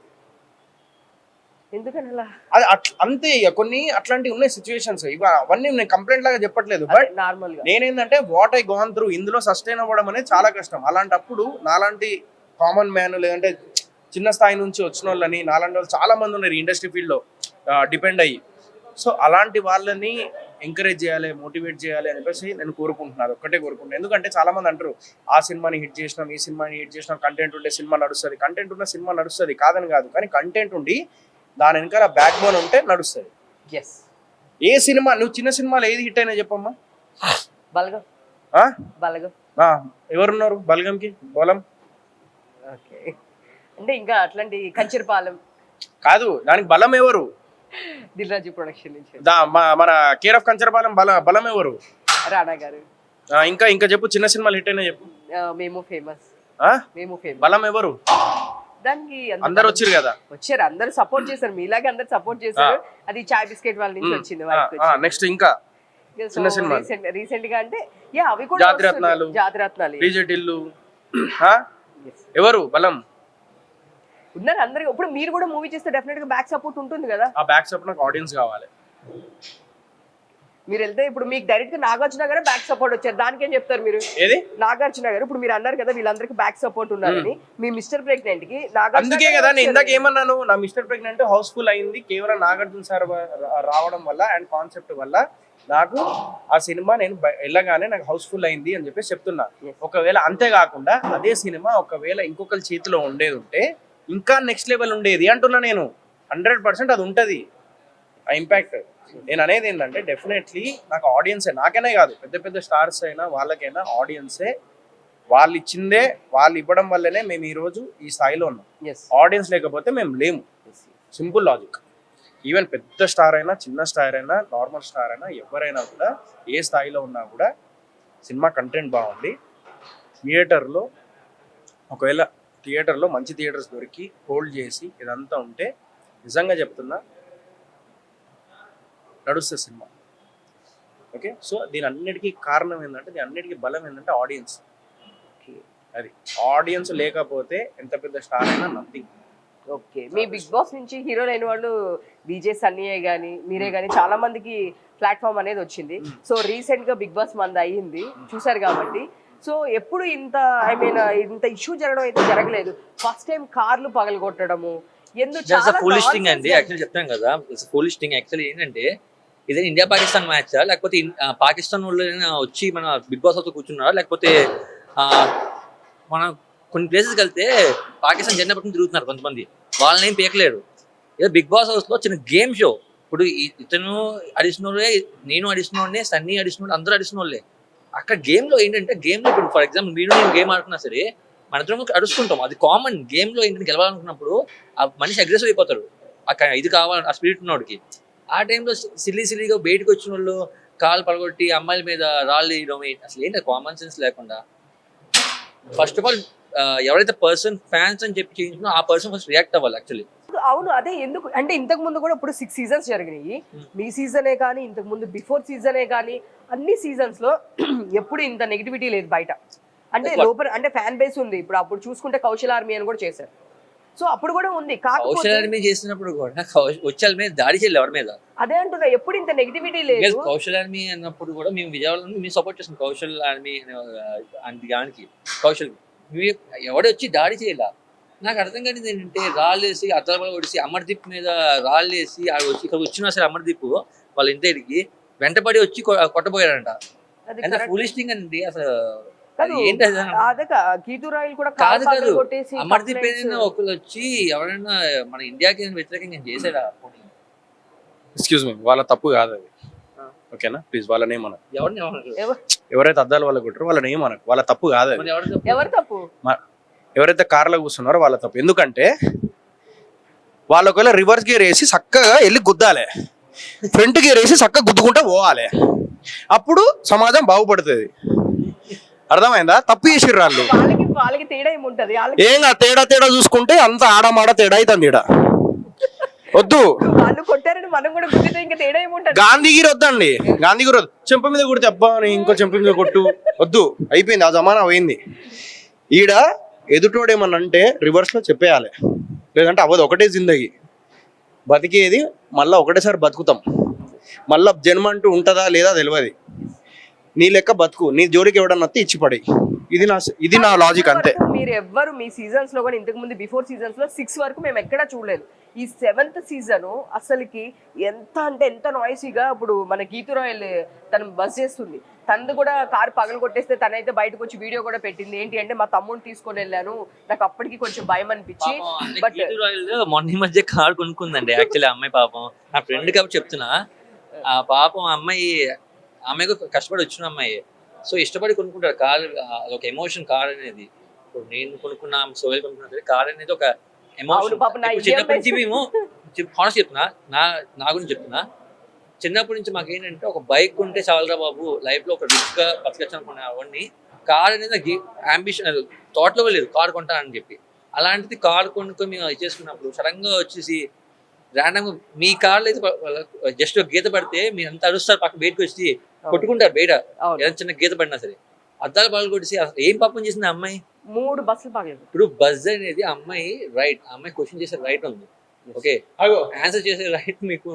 అది అంతే. కొన్ని అట్లాంటివి ఉన్నాయి సిచ్యువేషన్స్. అవన్నీ నేను కంప్లైంట్ లాగా చెప్పట్లేదు, బట్ నేనేంటంటే వాట్ ఐ గాన్ త్రూ, ఇందులో సస్టైన్ అవ్వడం అనేది చాలా కష్టం. అలాంటప్పుడు నాలాంటి కామన్ మ్యాన్, లేదంటే చిన్న స్థాయి నుంచి వచ్చిన వాళ్ళని, నాలాంటి వాళ్ళు చాలా మంది ఉన్నారు ఇండస్ట్రీ ఫీల్డ్ లో డిపెండ్ అయ్యి. సో అలాంటి వాళ్ళని ఎంకరేజ్ చేయాలి, మోటివేట్ చేయాలి అని చెప్పేసి నేను కోరుకుంటున్నాను, ఒక్కటే కోరుకుంటున్నాను. ఎందుకంటే చాలా మంది అంటారు ఆ సినిమాని హిట్ చేసినాం, ఈ సినిమాని హిట్ చేసినాం, కంటెంట్ ఉంటే సినిమా నడుస్తుంది, కంటెంట్ ఉన్న సినిమా నడుస్తుంది కాదని కాదు, కానీ కంటెంట్ ఉండి దాని వెనకాల బ్యాక్ బోన్ ఉంటే నడుస్తుంది. ఎస్. ఏ సినిమా నువ్వు చిన్న సినిమాలు ఏది హిట్ అయినా చెప్పమ్మా. బలగం. ఆ? బలగం. ఎవరున్నారు బలగంకి? బలం ఓకే. అంటే ఇంకా అట్లాంటి కంచరపాలెం కాదు, దానికి బలం ఎవరు? దిల్రాజు ప్రొడక్షన్ నుంచి మన కేర్ ఆఫ్ కంచరపాలెం బలం ఎవరు? రాణా గారు. ఇంకా ఇంకా చెప్పు, చిన్న సినిమాలు హిట్ అయినా చెప్పు. మేము ఫేమస్. మేము ఫేమస్. బలం ఎవరు? దానికి అందరు వచ్చారు కదా, వచ్చారు, అందరు సపోర్ట్ చేశారు, మీలాగే అందరు సపోర్ట్ చేశారు. అది చాయ్ బిస్కెట్ వాళ్ళ నుంచి వచ్చింది. నెక్స్ట్ ఇంకా చిన్న సినిమా రీసెంట్ గా అంటే అవి కూడా జాతిరత్నాలు, రీజెట్ ఇల్లు. ఎవరు బలం? ఉన్నారు అందరికి. ఇప్పుడు మీరు కూడా మూవీ చేస్తే డెఫినెట్ గా బ్యాక్ సపోర్ట్ ఉంటుంది కదా. ఆ బ్యాక్ సపోర్ట్ నాకు ఆడియన్స్ కావాలి. మీరు వెళ్తే ఇప్పుడు మీకు డైరెక్ట్ గా నాగార్జున గారు బ్యాక్ సపోర్ట్ వచ్చారు, దానికేం చెప్తారు మీరు? ఏది నాగార్జున గారు ఇప్పుడు మీరు అన్నారు కదా వీళ్ళందరికి బ్యాక్ సపోర్ట్ ఉన్నారని, మీ మిస్టర్ ప్రెగ్నెంట్ కి అందుకే కదా నేను ఇందాక ఏమన్నాను, నా మిస్టర్ ప్రెగ్నెంట్ హౌస్ఫుల్ అయింది కేవలం నాగార్జున సార్ రావడం వల్ల అండ్ కాన్సెప్ట్ వల్ల. నాకు ఆ సినిమా నేను వెళ్ళగానే నాకు హౌస్ఫుల్ అయింది అని చెప్పేసి చెప్తున్నా. ఒకవేళ అంతేకాకుండా అదే సినిమా ఒకవేళ ఇంకొకరి చేతిలో ఉండేది ఉంటే ఇంకా నెక్స్ట్ లెవెల్ ఉండేది అంటున్నా నేను. 100% అది ఉంటుంది ఆ ఇంపాక్ట్. నేను అనేది ఏంటంటే డెఫినెట్లీ నాకు ఆడియన్సే, నాకైనా కాదు పెద్ద పెద్ద స్టార్స్ అయినా వాళ్ళకైనా ఆడియన్సే. వాళ్ళు ఇచ్చిందే, వాళ్ళు ఇవ్వడం వల్లనే మేము ఈరోజు ఈ స్థాయిలో ఉన్నాం. ఆడియన్స్ లేకపోతే మేము లేము. Simple logic. ఈవెన్ పెద్ద స్టార్ అయినా, చిన్న స్టార్ అయినా, నార్మల్ స్టార్ అయినా, ఎవరైనా కూడా ఏ స్థాయిలో ఉన్నా కూడా సినిమా కంటెంట్ బాగుంది, థియేటర్లో ఒకవేళ థియేటర్లో మంచి థియేటర్స్ దొరికి హోల్డ్ చేసి ఇదంతా ఉంటే నిజంగా చెప్తున్నా నడుస్తుంది సినిమా. ఓకే, సో దీని అన్నిటికీ కారణం ఏంటంటే, దీని అన్నిటికీ బలం ఏంటంటే ఆడియన్స్. అది ఆడియన్స్ లేకపోతే ఎంత పెద్ద స్టార్ అయినా నథింగ్. ఓకే. మీ బిగ్ బాస్ నుంచి హీరోలు అయిన వాళ్ళు విజయ్ సన్నీయే కానీ మీరే కానీ చాలా మందికి ప్లాట్ఫామ్ అనేది వచ్చింది. సో రీసెంట్ గా బిగ్ బాస్ మంది అయ్యింది, చూసారు కాబట్టి. సో ఎప్పుడు ఇంత ఇంత ఇష్యూ జరగడం అయితే జరగలేదు. ఫస్ట్ టైం కార్లు పగలగొట్టడము ఫూలిష్ థింగ్ అండి. యాక్చువల్లీ చెప్తాను కదా, ఫూలిష్ థింగ్. యాక్చువల్లీ ఏంటంటే ఇదే ఇండియా పాకిస్తాన్ మ్యాచా, లేకపోతే పాకిస్తాన్ వాళ్ళు వచ్చి మన బిగ్ బాస్ తో కూర్చున్నారా, లేకపోతే మన కొన్ని ప్లేసెస్కి వెళ్తే పాకిస్తాన్ జెండా పట్టుకుని తిరుగుతున్నారు కొంతమంది, వాళ్ళని ఏం పీకలేరు. ఏదో బిగ్ బాస్ హౌస్ లో చిన్న గేమ్ షో. ఇప్పుడు ఇతను అడిషనల్, నేను అడిషనల్, సన్నీ అడిషనల్, అందరూ అడిషనల్. అక్కడ గేమ్ లో ఏంటంటే, గేమ్ లో ఇప్పుడు ఫర్ ఎగ్జాంపుల్ మీరు నేను గేమ్ ఆడుతున్నా సరే మన ఇద్దరం అడుచుకుంటాం, అది కామన్. గేమ్ లో ఏంటంటే గెలవాలనుకున్నప్పుడు ఆ మనిషి అగ్రెసివ్ అయిపోతాడు, అక్కడ ఇది కావాలి ఆ స్పిరిట్ ఉన్నోడికి. ఆ టైంలో సిల్లీగా బయటకు వచ్చిన వాళ్ళు కాలు పడగొట్టి అమ్మాయిల మీద రాళ్ళు వేయడం, అసలు ఏంటి కామన్ సెన్స్ లేకుండా. ఫస్ట్ ఆఫ్ ఆల్ ఎవరైతే పర్సన్ ఫ్యాన్స్ అని చెప్పి చేయించినా ఆ పర్సన్ ఫస్ట్ రియాక్ట్ అవ్వాలి యాక్చువల్లీ. అవును, అదే ఎందుకు అంటే ఇంతకు ముందు కూడా ఇప్పుడు 6 సీజన్స్ జరిగినాయి. మీ సీజనే కానీ, ఇంతకు ముందు బిఫోర్ సీజనే కానీ, అన్ని సీజన్స్ లో ఎప్పుడు ఇంత నెగిటివిటీ లేదు బయట. అంటే లోపల అంటే ఫ్యాన్ బేస్ ఉంది. ఇప్పుడు అప్పుడు చూసుకుంటే కౌశల్ ఆర్మీ అని కూడా చేశారు, సో అప్పుడు కూడా ఉంది. కౌశల్ ఆర్మీ చేసినప్పుడు కూడా వచ్చాల మీద దాడి చేయలేదు ఎవరి మీద. అదే అంటున్నా, ఎప్పుడు ఇంత నెగిటివిటీ లేదు. కౌశల్ ఆర్మీ అన్నప్పుడు కూడా మేము విజయవాడలో మేము సపోర్ట్ చేస్తాం కౌశల్ ఆర్మీ దానికి. కౌశల్ ఎవడే వచ్చి దాడి చేయాల. నాకు అర్థం కానిది ఏంటంటే, రాళ్ళేసి అద్దలు కొడిసి అమర్దీప్ మీద రాళ్ళేసి వచ్చి ఇక్కడ వచ్చినా సరే అమర్దీప్ వాళ్ళ ఇంటికి వెంటబడి వచ్చి కొట్టబోయాడంట. ఫూలిష్ థింగ్ అండి అసలు. కాదు అమర్దీప్ ఏదైనా ఒకళ్ళు వచ్చి ఎవరైనా మన ఇండియాకి వ్యతిరేకంగా చేసాడా? ఎక్స్క్యూజ్ మీ, వాళ్ళ తప్పు కాదు అది, ఓకేనా? ప్లీజ్ వాళ్ళని ఏమనకు. ఎవరైతే అద్దాలు వాళ్ళ కొట్టారో వాళ్ళని ఏమనకు, వాళ్ళ తప్పు కాదు అది. ఎవరు తప్పు? ఎవరైతే కార్లో కూర్చున్నారో వాళ్ళ తప్పు. ఎందుకంటే వాళ్ళ ఒకవేళ రివర్స్ గేర్ వేసి చక్కగా వెళ్ళి గుద్దాలి, ఫ్రంట్ గేర్ వేసి చక్కగా గుద్దుకుంటా పోవాలి, అప్పుడు సమాజం బాగుపడుతుంది. అర్థమైందా? తప్పు చేసిర్రు వాళ్ళు. వాళ్ళకి తేడా ఏముంటది? ఏం తేడా చూసుకుంటే అంత ఆడమాడ తేడా అవుతుంది. ఈడ వద్దు, వాళ్ళు కొట్టారని మనం కూడా గుద్దితే ఇంకా తేడా ఏముంటది? గాంధీగిరి వద్దండి, గాంధీగిరి వద్దు. చెంప మీద కొడితే అబ్బా ఇంకో చెంప మీద కొట్టు, వద్దు, అయిపోయింది, ఆ జమానా పోయింది. ఈడ ఎదుటోడేమన్నంటే రివర్స్ లో చెప్పేయాలి, లేదంటే అవ్వదు. ఒకటే జిందగీ, బతికేది మళ్ళీ ఒకటేసారి బతుకుతాం. మళ్ళీ జన్మ అంటూ ఉంటుందా లేదా తెలియదు. నీ లెక్క బతుకు, నీ జోలికి ఎవడన్నా వస్తే ఇచ్చి పడి. ఇది నా లాజిక్ అంతే. మీరు ఎవ్వరు మీ సీజన్స్ లో కూడా ఇంతకు ముందు బిఫోర్ సీజన్స్ లో 6 వరకు మేము ఎక్కడా చూడలేదు. ఈ 7th సీజన్ అసలుకి ఎంత అంటే ఎంత నాయిసీగా. ఇప్పుడు మన గీతు రాయల్ తను బస్ చేస్తుంది, తనది కూడా కారు పగలు కొట్టేస్తే తనైతే బయటకు వచ్చి వీడియో కూడా పెట్టింది. ఏంటి అంటే మా తమ్ముడిని తీసుకొని వెళ్ళాను, నాకు అప్పటికి కొంచెం భయం అనిపించి. బట్ మొన్న ఈ మధ్య కార్ కొనుక్కుందండి యాక్చువల్లీ అమ్మాయి. పాపం నా ఫ్రెండ్ కాబట్టి చెప్తున్నా, ఆ పాపం అమ్మాయికి కష్టపడి వచ్చిన అమ్మాయి. సో ఇష్టపడి కొనుక్కుంటారు కార్, ఒక ఎమోషన్ కార్ అనేది. ఇప్పుడు నేను కొనుక్కున్నా, సోహెల్ కొనుక్కున్నా, కార్ అనేది ఒక ఎమోషన్. చిన్నప్పటి నుంచి మేము హానెస్ట్ చెప్తున్నా, నా గురించి చెప్తున్నా, చిన్నప్పటి నుంచి మాకు ఏంటంటే ఒక బైక్ కొంటే చాలరా బాబు, లైఫ్ లో ఒక రిచ్ గా బతకచ్చు అనుకున్నా. అవన్నీ కార్ అనేది నాకు అంబిషన్, థాట్ లో లేదు కార్ కొంటానని చెప్పి. అలాంటిది కార్ కొనుక్కొని మేము చేసుకున్నప్పుడు సడన్ గా వచ్చేసి ర్యాండమ్ మీ కార్లో అయితే జస్ట్ గీత పడితే మీరు అంత అరుస్తారు, పక్కన బయటకు వచ్చి కొట్టుకుంటారు బయట, ఏదైనా చిన్న గీత పడినా సరే. అద్దాలు పగలు కొట్టేసి అసలు ఏం పాపం చేసింది ఆ అమ్మాయి? 3 బస్సులు పగలేదు. ఇప్పుడు బజ్ అనేది అమ్మాయి రైట్, అమ్మాయి క్వశ్చన్ చేసే రైట్ ఉంది, ఓకే, ఆన్సర్ చేసే రైట్ మీకు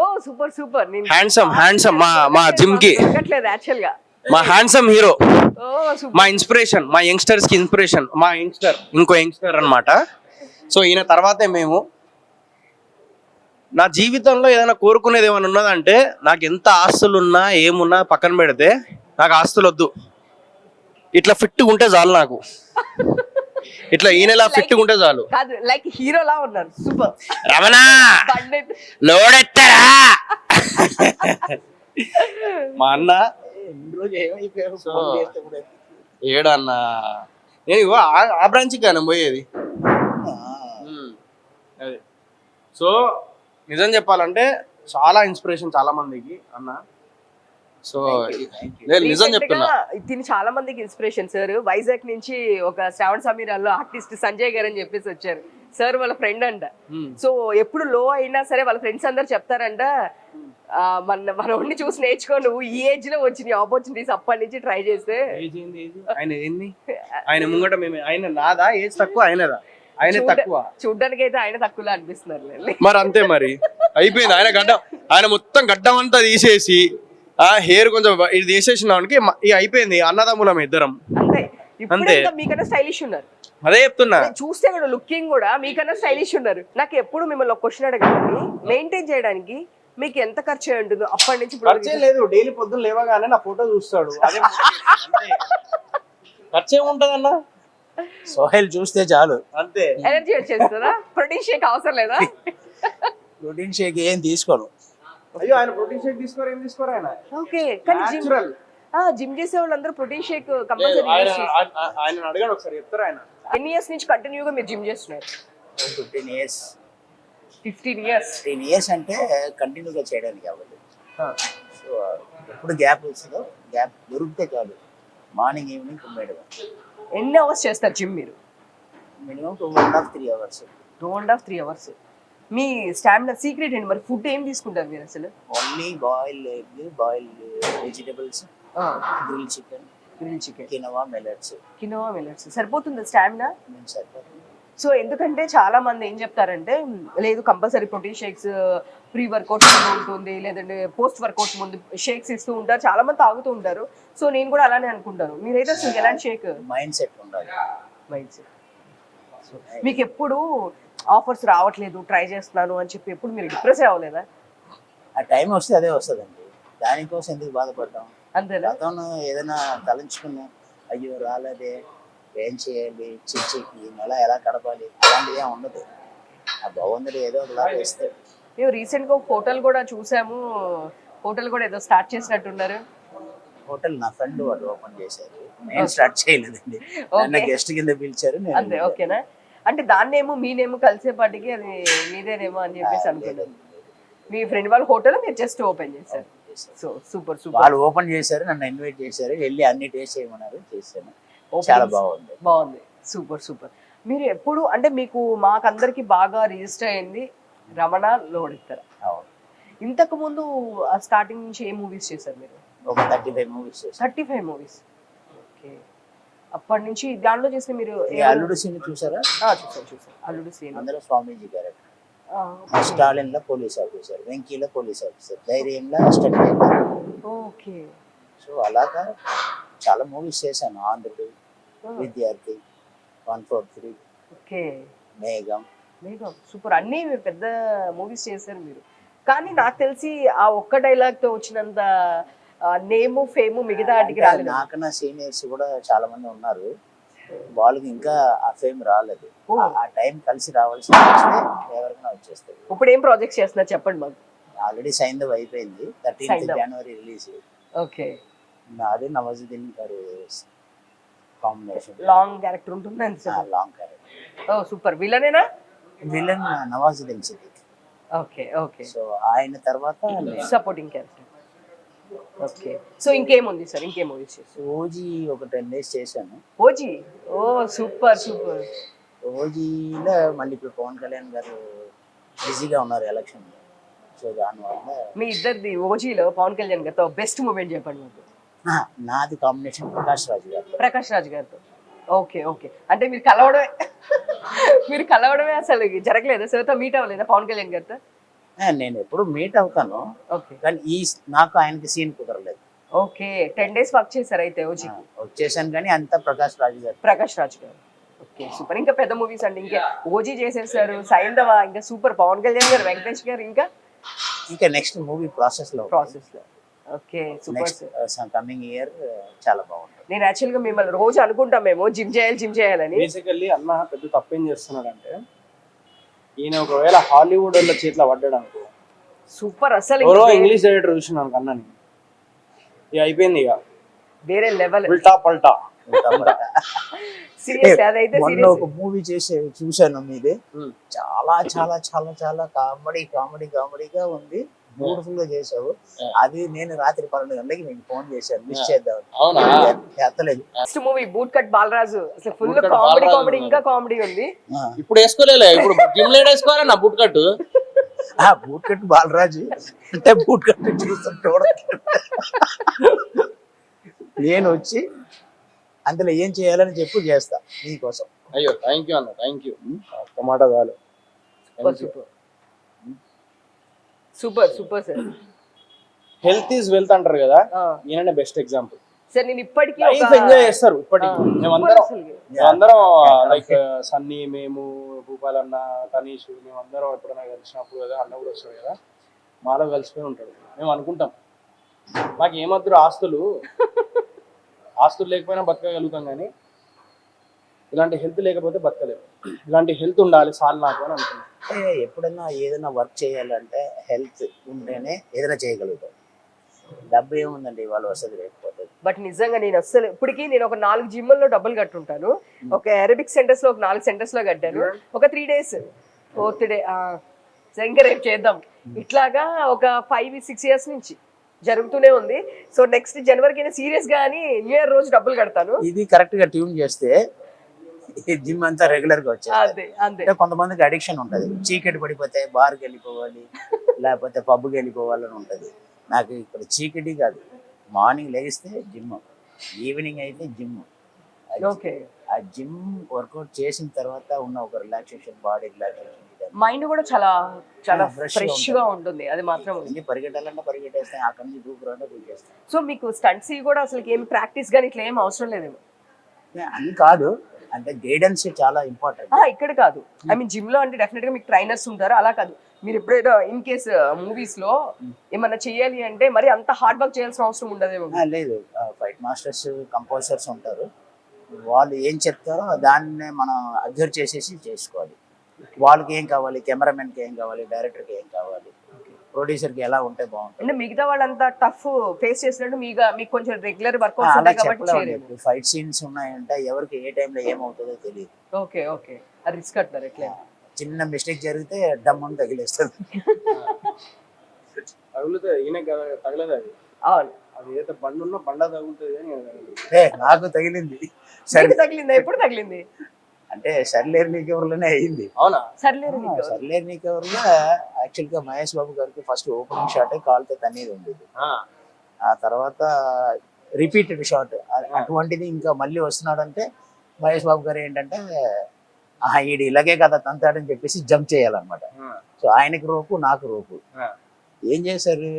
ఓ సూపర్ సూపర్. హ్యాండ్సమ్ మా జిమ్ కి యాక్చువల్ గా మా హ్యాండ్సమ్ హీరో, ఓ సూపర్. మా ఇన్స్పిరేషన్, మా యంగ్స్టర్స్ కి ఇన్స్పిరేషన్, మా యంగ్స్టర్ ఇంకో యంగ్స్టర్ అన్నమాట. సో ఈయన తర్వాతే మేము. నా జీవితంలో ఏదైనా కోరుకునేది ఏమైనా ఉన్నదంటే, నాకు ఎంత ఆస్తులు ఉన్నా ఏమున్నా పక్కన పెడితే నాకు ఆస్తులు వద్దు, ఇట్లా ఫిట్ ఉంటే చాలు నాకు. ఇట్లా ఈయనలా ఫిట్ ఉంటే చాలు. కాదు లైక్ హీరోలా ఉన్నారు, సూపర్. రమణ లోడెత్తరా మా అన్న ఏడన్నా. నేను ఇగో ఆ బ్రాంచ్కి కానీ పోయేది. అదే. సో నిజం చెప్పాలంటే చాలా ఇన్స్పిరేషన్ చాలా మందికి అన్న. సో నేను నిజం చెప్తున్నా, దీని చాలా మందికి ఇన్స్పిరేషన్ సార్. వైజాగ్ నుంచి ఒక శ్రావణ్ సమీరాల్లో ఆర్టిస్ట్ సంజయ్ గారు అని చెప్పేసి వచ్చారు సార్, వాళ్ళ ఫ్రెండ్ అంట. సో ఎప్పుడు లో అయినా సరే వాళ్ళ ఫ్రెండ్స్ అందరు చెప్తారంట, మన ఉండి చూసి నేర్చుకో, నువ్వు ఈ ఏజ్ లో వచ్చిన ఆపర్చునిటీస్ అప్పటి నుంచి ట్రై చేస్తే. ఆయన ముంగట మేము, ఆయన నాదా ఏజ్ తక్కువ, ఆయనదా ఆయన తక్కువ. చూడ్డానికి అయితే ఆయన తక్కువలా అనిపిస్తున్నారు మరి అంతే మరి అయిపోయింది. ఆయన మొత్తం గడ్డం అంతా తీసేసి ఆ హెయిర్ కొంచెం ఇది తీసేసిన వానికి ఇక అయిపోయింది. అన్నదమ్ములం ఇద్దరం అంతే. మీకన్నా స్టైలిష్ ఉన్నారు, అదే చెప్తున్నా. చూస్తే కూడా లుకింగ్ కూడా మీకన్నా స్టైలిష్ ఉన్నారు. నాకు ఎప్పుడు మిమ్మల్ని ఒక క్వశ్చన్ అడగాలి, మెయింటైన్ చేయడానికి మీకు ఎంత ఖర్చు అయి ఉంటుందో అప్పటి నుంచి? ఖర్చే లేదు, డైలీ పొద్దున్న లేవగానే నా ఫోటో చూస్తాడు, అదే ఖర్చు ఏముంటది అన్న. సోహెల్ చూస్తే చాలు అంతే, ఎనర్జీ వచ్చేస్తుందా? ప్రోటీన్ షేక్ అవసరం లేదా? ప్రోటీన్ షేక్ ఏం తీసుకోను. అయ్యో ఆయన ప్రోటీన్ షేక్ తీసుకోరు, ఏం తీసుకోరు ఆయన. ఓకే, కానీ జిమ్ చేసే వాళ్ళందరూ ప్రోటీన్ షేక్ కంపల్సరీ. ఆయన అడగాడు ఒకసారి, చెప్తారు ఆయన. ఎన్ని ఇయర్స్ నుంచి కంటిన్యూగా మీరు జిమ్ చేస్తున్నారు? 15 years. 15 years. 15 years అంటే కంటిన్యూగా చేయడానికి అవ్వదు. సో ఎప్పుడు గ్యాప్ వస్తుందో, గ్యాప్ దొరికితే చాలు, మార్నింగ్ ఈవినింగ్ కుమ్మేయడం. ఎన్ని అవర్స్ చేస్తారు జిమ్ మీరు? Minimum 2.5-3 hours. 2.5-3 hours. మీ స్టామినా సీక్రెట్ ఏంటి మరి? ఫుడ్ ఏం తీసుకుంటారు మీరు అసలు? Only boiled egg, boiled vegetables, grill chicken, quinoa millets. సరిపోతుంది స్టామినా? సరిపోతుంది. సో ఎందుకంటే చాలా మంది ఏం చెప్తారంటే, లేదు compulsory protein shakes pre workout ముందు ఉంటుంది, లేదంటే పోస్ట్ వర్కౌట్ ముందు షేక్స్ ఇస్తూ ఉంటారు, చాలా మంది తాగుతూ ఉంటారు. సో నేను కూడా అలానే అనుకుంటాను. మీరైతే అసలు ఎలాంటి షేక్? మైండ్ సెట్ ఉండాలి. Mind set. మీకు ఎప్పుడు ఆఫర్స్ రావట్లేదు, ట్రై చేస్తున్నాను అని చెప్పి ఎప్పుడు మీరు డిప్రెస్ అవ్వలేదా? ఆ టైం వస్తే అదే వస్తుందండి, దానికోసం ఎందుకు బాధపడ్డాం? అంతేనా? గతంలో ఏదైనా తలంచుకున్నాం, అయ్యో రాలేదే, ఏం చేయాలి, చిచ్చికి నెల ఎలా గడపాలి, అలాంటివి ఏం ఉండదు. ఆ భగవంతుడు ఏదో ఒకలా వేస్తాడు. మేము రీసెంట్గా ఒక హోటల్ కూడా చూసాము, హోటల్ కూడా ఏదో స్టార్ట్ చేసినట్టున్నారు. హోటల్ నా ఫ్రెండ్ వాళ్ళు ఓపెన్ చేశారు, నేను స్టార్ట్ చేయలేదండి. నన్ను గెస్ట్ కింద పిలిచారు. అంతే, ఓకేనా? అంటే దాన్నేమో మీనేమో కలిసేపాటికి అది మీదేనేమో అని చెప్పేసి అనుకున్నాను. మీ ఫ్రెండ్ వాళ్ళ హోటల్ మీరు జస్ట్ ఓపెన్ చేశారు. So super super. వాళ్ళు ఓపెన్ చేశారు, నన్ను ఇన్వైట్ చేశారు, వెళ్ళి అన్ని టేస్ట్ చేయమన్నారు, చేశాను. చాలా బాగుంది. Super super. మీరు ఎప్పుడు అంటే మీకు మాకందరికి బాగా రిజిస్టర్ అయింది రమణ లోడెత్తరా. ఇంతకు ముందు స్టార్టింగ్ నుంచి ఏ మూవీస్ చేశారు మీరు? ఒక 35 మూవీస్ చేశారు. 35 మూవీస్. ఓకే. అప్పటి నుంచి దాంట్లో చేస్తే మీరు అల్లుడు సీన్ చూసారా? చూసాను అల్లుడు సీన్. అందులో స్వామీజీ క్యారెక్టర్, స్టాలిన్ లో పోలీస్ ఆఫీసర్, వెంకీలో పోలీస్ ఆఫీసర్, ధైర్యంలో అసిస్టెంట్ ఓకే. సో అలాగా చాలా మూవీస్ చేశాను. ఆంధ్రుడు, విద్యార్థి, 143, ఓకే. మేఘం. మేఘం సూపర్. అన్నీ పెద్ద మూవీస్ చేశారు మీరు. కానీ నాకు తెలిసి ఆ ఒక్క డైలాగ్తో వచ్చినంత నేము ఫేము మిగతా వాటికి అంటే రాలేదు. నాకన్నా సీనియర్స్ కూడా చాలా మంది ఉన్నారు, వాళ్ళకి ఇంకా ఆ ఫేమ్ రాలేదు. ఆ టైం కలిసి రావాల్సి వస్తే ఎవరికైనా వచ్చేస్తుంది. ఇప్పుడు ఏం ప్రాజెక్ట్స్ చేస్తున్నారు చెప్పండి మాకు. ఆల్రెడీ సైంధవ్ అయిపోయింది, 13th సైంధవ్. జనవరి రిలీజ్. ఓకే. నాది నవాజుద్దీన్ గారు కాంబినేషన్, లాంగ్ క్యారెక్టర్ ఉంటుంది అంతే. Long character. ఓ సూపర్. విలనేనా? Villain Nawazuddin Siddiqui. Okay okay. So ఆయన తర్వాత సపోర్టింగ్ క్యారెక్టర్. ఓకే. సో ఇంకేముంది సార్, ఇంకేం మూవీస్ చేస్తారు? ఓజీ ఒక 10 days చేశాను. ఓజీ. ఓ సూపర్ సూపర్. ఓజీలో మళ్ళీ ఇప్పుడు పవన్ కళ్యాణ్ గారు బిజీగా ఉన్నారు ఎలక్షన్, సో దానివల్ల మీ ఇద్దరిది ఓజీలో పవన్ కళ్యాణ్ గారితో బెస్ట్ మూమెంట్ చెప్పండి మాకు. నాది కాంబినేషన్ ప్రకాష్ రాజు గారు. ప్రకాష్ రాజ్ గారితో. Okay okay. అంటే మీరు కలవడమే మీరు కలవడమే అసలు జరగలేదా? సార్తో మీట్ అవ్వలేదా పవన్ కళ్యాణ్ గారితో? నేను ఎప్పుడు మీట్ అవుతాను, ఓకే కానీ నాకు ఆయనకి సీన్ కుదరలేదు. ఓకే. 10 days వర్క్ చేశారు అయితే ఓజీకి. వచ్చేసాను కానీ అంతా ప్రకాష్ రాజు గారు. ప్రకాష్ రాజ్ గారు. Okay super. ఇంకా పెద్ద మూవీస్ అండి, ఇంకా ఓజీ చేసేసారు, సైంధవ, ఇంకా సూపర్ పవన్ కళ్యాణ్ గారు, వెంకటేష్ గారు, ఇంకా నెక్స్ట్ మూవీ ప్రాసెస్ లో okay super. Next coming year చాలా బాగుంటుంది. నేను యాక్చువల్గా మిమ్మల్ని రోజు అనుకుంటాం మేము జిమ్ చేయాలని. బేసికల్లీ అన్న పెద్ద తప్పేం చేస్తున్నాడంటే, ఈయన ఒకవేళ హాలీవుడ్ వాళ్ళ చేతిలో పడ్డాడు అనుకో, సూపర్. అసలు ఎవరో ఇంగ్లీష్ డైరెక్టర్ చూసినాను అన్నని, ఇక అయిపోయింది, ఇక వేరే లెవెల్. ఉల్టా పల్టా. సీరియస్ అదైతే మొన్న ఒక మూవీ చూశాను మీదే, చాలా చాలా చాలా చాలా కామెడీగా ఉంది, బ్యూటిఫుల్ గా చేసావు. అది నేను రాత్రి 12 గంటలకి మీకు ఫోన్ చేశాను, మిస్ చేద్దాం, ఎత్తలేదు. Next movie boot cut Balaraju. అసలు ఫుల్ కామెడీ, ఇంకా కామెడీ ఉంది. ఇప్పుడు వేసుకోలే, ఇప్పుడు జిమ్ లేట్ వేసుకోవాలి నా బూట్ కట్టు. బూట్ కట్ బాలరాజు అంటే బూట్ కట్ చూస్తుంటే నేను వచ్చి అందులో ఏం చేయాలని చేస్తా నీకోసం. అయ్యో థ్యాంక్ యూ అన్న, థ్యాంక్ యూ. ఒక్క మాట చాలు. Super sir. Health is wealth అంటారు కదా, ఈయననే బెస్ట్ ఎగ్జాంపుల్. సార్ నేను ఇప్పటికీ లైఫ్ ఎంజాయ్ చేస్తారు ఇప్పటికి. మేమందరం లైక్ సన్నీ, మేము, భూపాల్ అన్న, తనీష్, మేమందరం ఎప్పుడైనా కలిసినప్పుడు కదా, అన్న కూడా వస్తాడు కదా, మాలో కలిసిపోయి ఉంటాడు. మేము అనుకుంటాం మాకు ఏమద్దురు ఆస్తులు లేకపోయినా బతకగలుగుతాం, కానీ ఇలాంటి హెల్త్ లేకపోతే బతకలేము. ఇలాంటి హెల్త్ ఉండాలి చాలు నాకు అని అనుకున్నాం. ఎప్పుడైనా ఏదైనా వర్క్ చేయాలంటే హెల్త్ ఉంటేనే ఏదైనా చేయగలుగుతాం. డబ్బు ఏముందండి, ఇవాళ వస్తుంది లేకపోతే. బట్ నిజంగా నేను అస్సలు ఇప్పటికీ నేను ఒక 4 జిమ్లలో డబ్బులు కట్టుంటాను. ఒక అరబిక్ సెంటర్స్ లో ఒక 4 సెంటర్స్ లో కట్టాను. ఒక 3 days 4th డే ఇంకా రేపు చేద్దాం. ఇట్లాగా ఒక 5-6 years నుంచి జరుగుతూనే ఉంది. సో నెక్స్ట్ జనవరికి సీరియస్ గా అని న్యూ ఇయర్ రోజు డబ్బులు కడతాను. ఇది కరెక్ట్ గా ట్యూన్ చేస్తే జిమ్ అంతా రెగ్యులర్ గా వచ్చేది. అంతే. కొంతమందికి అడిక్షన్ ఉంటది, చీకటి పడిపోతే బార్కి వెళ్ళిపోవాలి, లేకపోతే పబ్కి వెళ్ళిపోవాలని ఉంటది. నాకు ఇక్కడ చీకటి కాదు, మార్నింగ్ లేస్తే జిమ్, ఈవినింగ్ అయితే జిమ్. ఓకే. ఆ జిమ్ వర్కౌట్ చేసిన తర్వాత ఉన్న ఒక రిలాక్సేషన్, బాడీ రిలాక్సేషన్, మైండ్ కూడా చాలా చాలా ఫ్రెష్ గా ఉంటుంది. అది మాత్రం పరిగెట్టాలంటే పరిగెట్టేస్తాయి, అక్కడి నుంచి దూకురంటే దూకేస్తాయి. సో మీకు స్టంట్స్ కూడా అసలు ఏం ప్రాక్టీస్ కానీ ఇట్లా ఏం అవసరం లేదేమో? అని కాదు, అంటే గైడెన్స్ చాలా ఇంపార్టెంట్. ఇక్కడ కాదు, ఐ మీన్ జిమ్ లో అంటే డెఫినెట్ గా మీకు ట్రైనర్స్ ఉంటారు, అలా కాదు. మీరు ఎప్పుడైనా ఇన్ కేస్ మూవీస్ లో ఏమన్నా చెయ్యాలి అంటే మరి అంత హార్డ్ వర్క్ చేయాల్సిన అవసరం ఉండదేమో? లేదు, ఫైట్ మాస్టర్స్, కంపోజర్స్ ఉంటారు, వాళ్ళు ఏం చెప్తారో దాన్నే మనం అబ్జర్వ్ చేసేసి చేసుకోవాలి. వాళ్ళకి ఏం కావాలి, కెమెరామెన్కి ఏం కావాలి, డైరెక్టర్కి ఏం కావాలి, ప్రొడ్యూసర్కి ఎలా ఉంటే బాగుంటుంది. అంటే మిగతా వాళ్ళంతా టఫ్ ఫేస్ చేసినట్టు మీకు కొంచెం రెగ్యులర్ వర్కౌట్స్ ఉంటాయి కాబట్టి ఫైట్ సీన్స్ ఉన్నాయంటే ఎవరికి ఏ టైంలో ఏమవుతుందో తెలియదు. Okay okay. అది రిస్క్ అంటారు. ఎట్లా చిన్న మిస్టేక్ జరిగితే డమ్మని తగిలేస్తుంది. తగులుతుంది, ఈయన తగలదు అది. అవును, అది ఏదైతే బండి ఉన్నా బండ తగులుతుంది అని నాకు తగిలింది. తగిలిందా? ఎప్పుడు తగిలింది? అంటే సర్లేరు నీకెవర్లోనే అయింది. అవునా? సర్లేరు నీకెవర్లో యాక్చువల్ గా మహేష్ బాబు గారికి ఫస్ట్ ఓపెనింగ్ షాట్ కాల్తో తన్నీరు ఉండేది. ఆ తర్వాత రిపీటెడ్ షాట్ అటువంటిది ఇంకా మళ్ళీ వస్తున్నాడంటే మహేష్ బాబు గారు ఏంటంటే ఈడు ఇలాగే కదా తంతాడని చెప్పేసి జంప్ చేయాలన్నమాట. సో ఆయనకి రోపు, నాకు రోపు. ఏం చేశారు,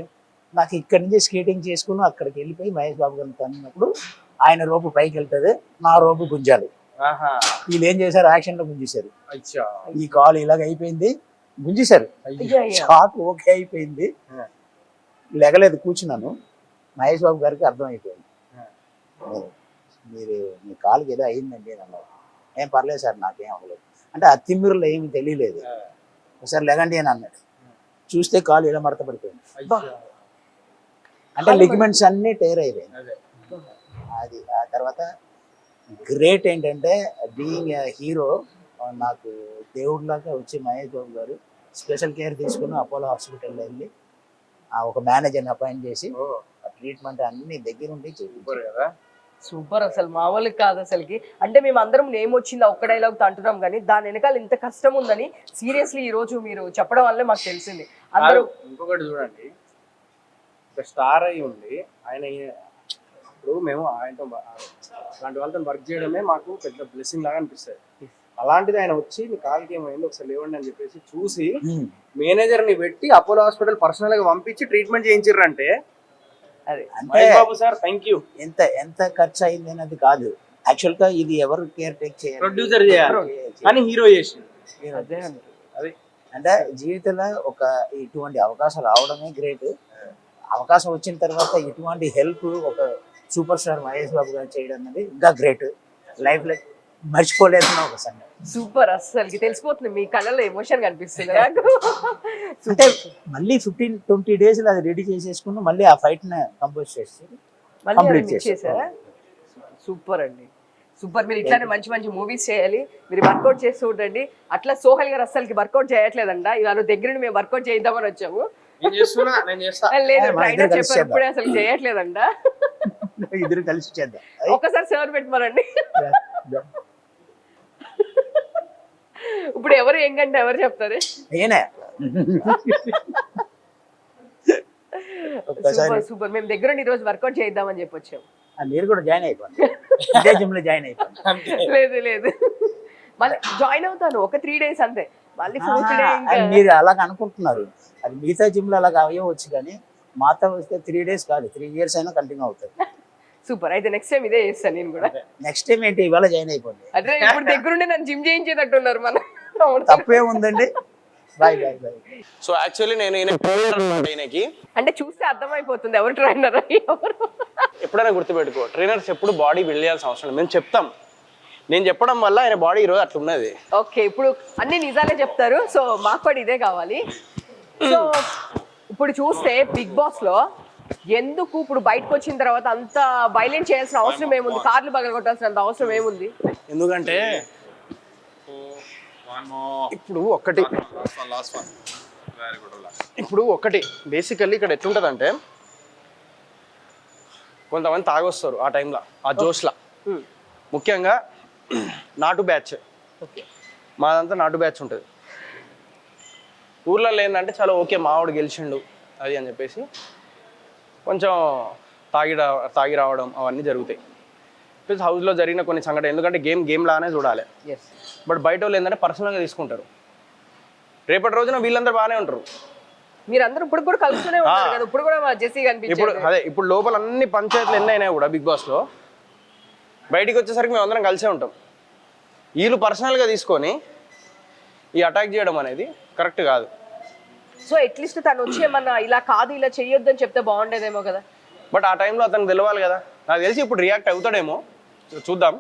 నాకు ఇక్కడి నుంచి స్కేటింగ్ చేసుకుని అక్కడికి వెళ్ళిపోయి మహేష్ బాబు గారిని తన్నినప్పుడు ఆయన రోపు పైకి వెళ్తుంది, నా రోపు గుంజాలి. ఆహా వీళ్ళు ఏం చేశారు, యాక్షన్ లో గుంజేశారు. అచ్చా ఈ కాల్ ఇలాగ అయిపోయింది, గుంజేశారు. షాక్ ఓకే అయిపోయింది, లెగలేదు, కూర్చున్నాను. మహేష్ బాబు గారికి అర్థమైపోయింది, మీరు మీ కాలుకి ఏదో అయిందండి అని అన్నారు. ఏం పర్లేదు సార్, నాకేం అవ్వలేదు అంటే ఆ తిమ్మిరిలో ఏమి తెలియలేదు. ఒకసారి లెగండి అని అన్నాడు. చూస్తే కాలు ఇలా మడత పడిపోయింది, అంటే లిగ్మెంట్స్ అన్నీ టైర్ అయిపోయింది. అది ఆ తర్వాత గ్రేట్ ఏంటంటే బీయింగ్ హీరో నాకు దేవుడిలాగా వచ్చి మహేష్ బాబు గారు స్పెషల్ కేర్ తీసుకుని అపోలో హాస్పిటల్లో వెళ్ళి ఒక మేనేజర్ని అపాయింట్ చేసి ట్రీట్మెంట్ అన్ని దగ్గరుండి చేయించారు కదా. సూపర్, అసలు మామూలు కాదు అసలుకి. అంటే మేము అందరం నేమ్ వచ్చింది ఒక్క డైలాగ్ అంటున్నాం కానీ దాని వెనకాల ఇంత కష్టం ఉందని సీరియస్లీ ఈ రోజు మీరు చెప్పడం వల్లే మాకు తెలిసింది. అందరూ ఇంకొకటి చూడండి, ఒక స్టార్ అయి ఉండి ఆయన ఇప్పుడు మేము ఆయనతో అలాంటి వాళ్ళతో వర్క్ చేయడమే మాకు పెద్ద బ్లెస్సింగ్ లాగా అనిపిస్తుంది. అలాంటిది ఆయన వచ్చి మీ కాలుకి ఏమైంది ఒకసారి లేవండి అని చెప్పేసి చూసి మేనేజర్ ని పెట్టి అపోలో హాస్పిటల్ పర్సనల్ గా పంపించి ట్రీట్మెంట్ చేయించారు అంటే అదే అంటే బాబు సార్ థ్యాంక్ యూ. ఎంత ఖర్చు అయింది అనేది కాదు, యాక్చువల్ గా ఇది ఎవరు కేర్ టేక్ చేయాలి, ప్రొడ్యూసర్ చేయాలి అని హీరో చేసి అదే అది అంటే జీవితంలో ఒక ఇటువంటి అవకాశం రావడమే గ్రేట్. అవకాశం వచ్చిన తర్వాత ఇటువంటి హెల్ప్ ఒక సూపర్ స్టార్ మహేష్ బాబు గారు చేయడం అనేది ఇంకా గ్రేట్. లైఫ్ లో మర్చిపోలేదన్న ఒక సంగతి. సూపర్, అసలుకి తెలిసిపోతుంది మీ కళ్ళలో ఎమోషన్ కనిపిస్తుంది నాకు. అంటే మళ్ళీ 15-20 days అది రెడీ చేసేసుకుని మళ్ళీ ఆ ఫైట్ ని కంపోజ్ చేసి కంప్లీట్ చేశారు. సూపర్ అండి, సూపర్. మీరు ఇట్లానే మంచి మంచి మూవీస్ చేయాలి, మీరు వర్కౌట్ చేస్తూ ఉండండి. అట్లా సోహెల్ గారు అసలుకి వర్కౌట్ చేయట్లేదంట, ఇవాళ దగ్గర మేము వర్కౌట్ చేద్దామని వచ్చాము. నేను చేస్తా లేదు ట్రైనర్ చెప్పారు ఇప్పుడే అసలు చేయట్లేదంట. ఇద్దరు కలిసి చేద్దాం. ఒక్కసారి సర్ పెట్టమనండి. ఇప్పుడు ఎవరు ఏంటంటే ఎవరు చెప్తారు? నేనే. Super super. మేము దగ్గర ఈ రోజు వర్కౌట్ చేద్దామని చెప్పి వచ్చాము. మీరు కూడా జాయిన్ అయిపోండి, ఇదే జిమ్ లో జాయిన్ అయిపోండి. లేదు లేదు, మళ్ళీ జాయిన్ అవుతాను ఒక 3 days అంతే, మళ్ళీ 4th day మీరు అలాగ అనుకుంటున్నారు. అది మిగతా జిమ్ లో అలాగ అయ్యవచ్చు, కానీ మాతో వస్తే 3 days కాదు 3 years అయినా కంటిన్యూ అవుతుంది. సూపర్, అయితే నెక్స్ట్ టైం ఇదే చేస్తాను నేను కూడా. నెక్స్ట్ టైం ఏంటి, ఇవాళ జాయిన్ అయిపోండి. అదే ఇప్పుడు దగ్గరుండి నన్ను జిమ్ చేయించేటట్టున్నారు మన. తప్పే ఉందండి. Bye bye bye. So actually నేను ఈయనకి అంటే చూస్తే అర్థమైపోతుంది ఎవరు ట్రైనర్ ఎవరు. ఎప్పుడైనా గుర్తుపెట్టుకో, ట్రైనర్స్ ఎప్పుడు బాడీ బిల్డ్ చేయాల్సిన అవసరం లేదు, మేము చెప్తాం. నేను చెప్పడం వల్ల ఆయన బాడీ ఈరోజు అట్లా ఉన్నది. ఓకే, ఇప్పుడు అన్ని నిజాలే చెప్తారు, సో మాకు కూడా ఇదే కావాలి. సో ఇప్పుడు చూస్తే బిగ్ బాస్ లో ఎందుకు ఇప్పుడు బయటకు వచ్చిన తర్వాత అంత వైలెంట్ చేయాల్సిన అవసరం ఏముంది, కార్లు పగలగొట్టాల్సినంత అవసరం ఏముంది? ఎందుకంటే ఇప్పుడు ఒకటి బేసికల్లీ ఇక్కడ ఎట్లుంటదంటే కొంతమంది తాగొస్తారు ఆ టైంలో, ఆ జోష్లా. ముఖ్యంగా నాటు బ్యాచ్, మాదంతా నాటు బ్యాచ్ ఉంటుంది. ఊర్లలో ఏంటంటే చాలా ఓకే మావాడు గెలిచిండు అది అని చెప్పేసి కొంచెం తాగి రావడం అవన్నీ జరుగుతాయి. ప్లస్ హౌస్లో జరిగిన కొన్ని సంఘటన, ఎందుకంటే గేమ్ లానే చూడాలి. బట్ బయట వాళ్ళు ఏంటంటే పర్సనల్గా తీసుకుంటారు. రేపటి రోజున వీళ్ళందరూ బాగానే ఉంటారు. మీరందరూ ఇప్పుడు కూడా కలుస్తూనే ఉంటారు కదా, ఇప్పుడు కూడా జెస్సీ కనిపించారు. ఇప్పుడు లోపల అన్ని పంచాయతీలు ఎన్ని అయినా కూడా బిగ్ బాస్లో బయటికి వచ్చేసరికి మేము అందరం కలిసే ఉంటాం. వీళ్ళు పర్సనల్గా తీసుకొని ఈ అటాక్ చేయడం అనేది కరెక్ట్ కాదు. సో అట్లీస్ట్ తను వచ్చి ఏమన్నా ఇలా కాదు ఇలా చెయ్యొద్దని చెప్తే బాగుండేదేమో కదా. బట్ ఆ టైంలో అతనికి తెలవాలి కదా. నాకు తెలిసి ఇప్పుడు రియాక్ట్ అవుతాడేమో, చూద్దాం.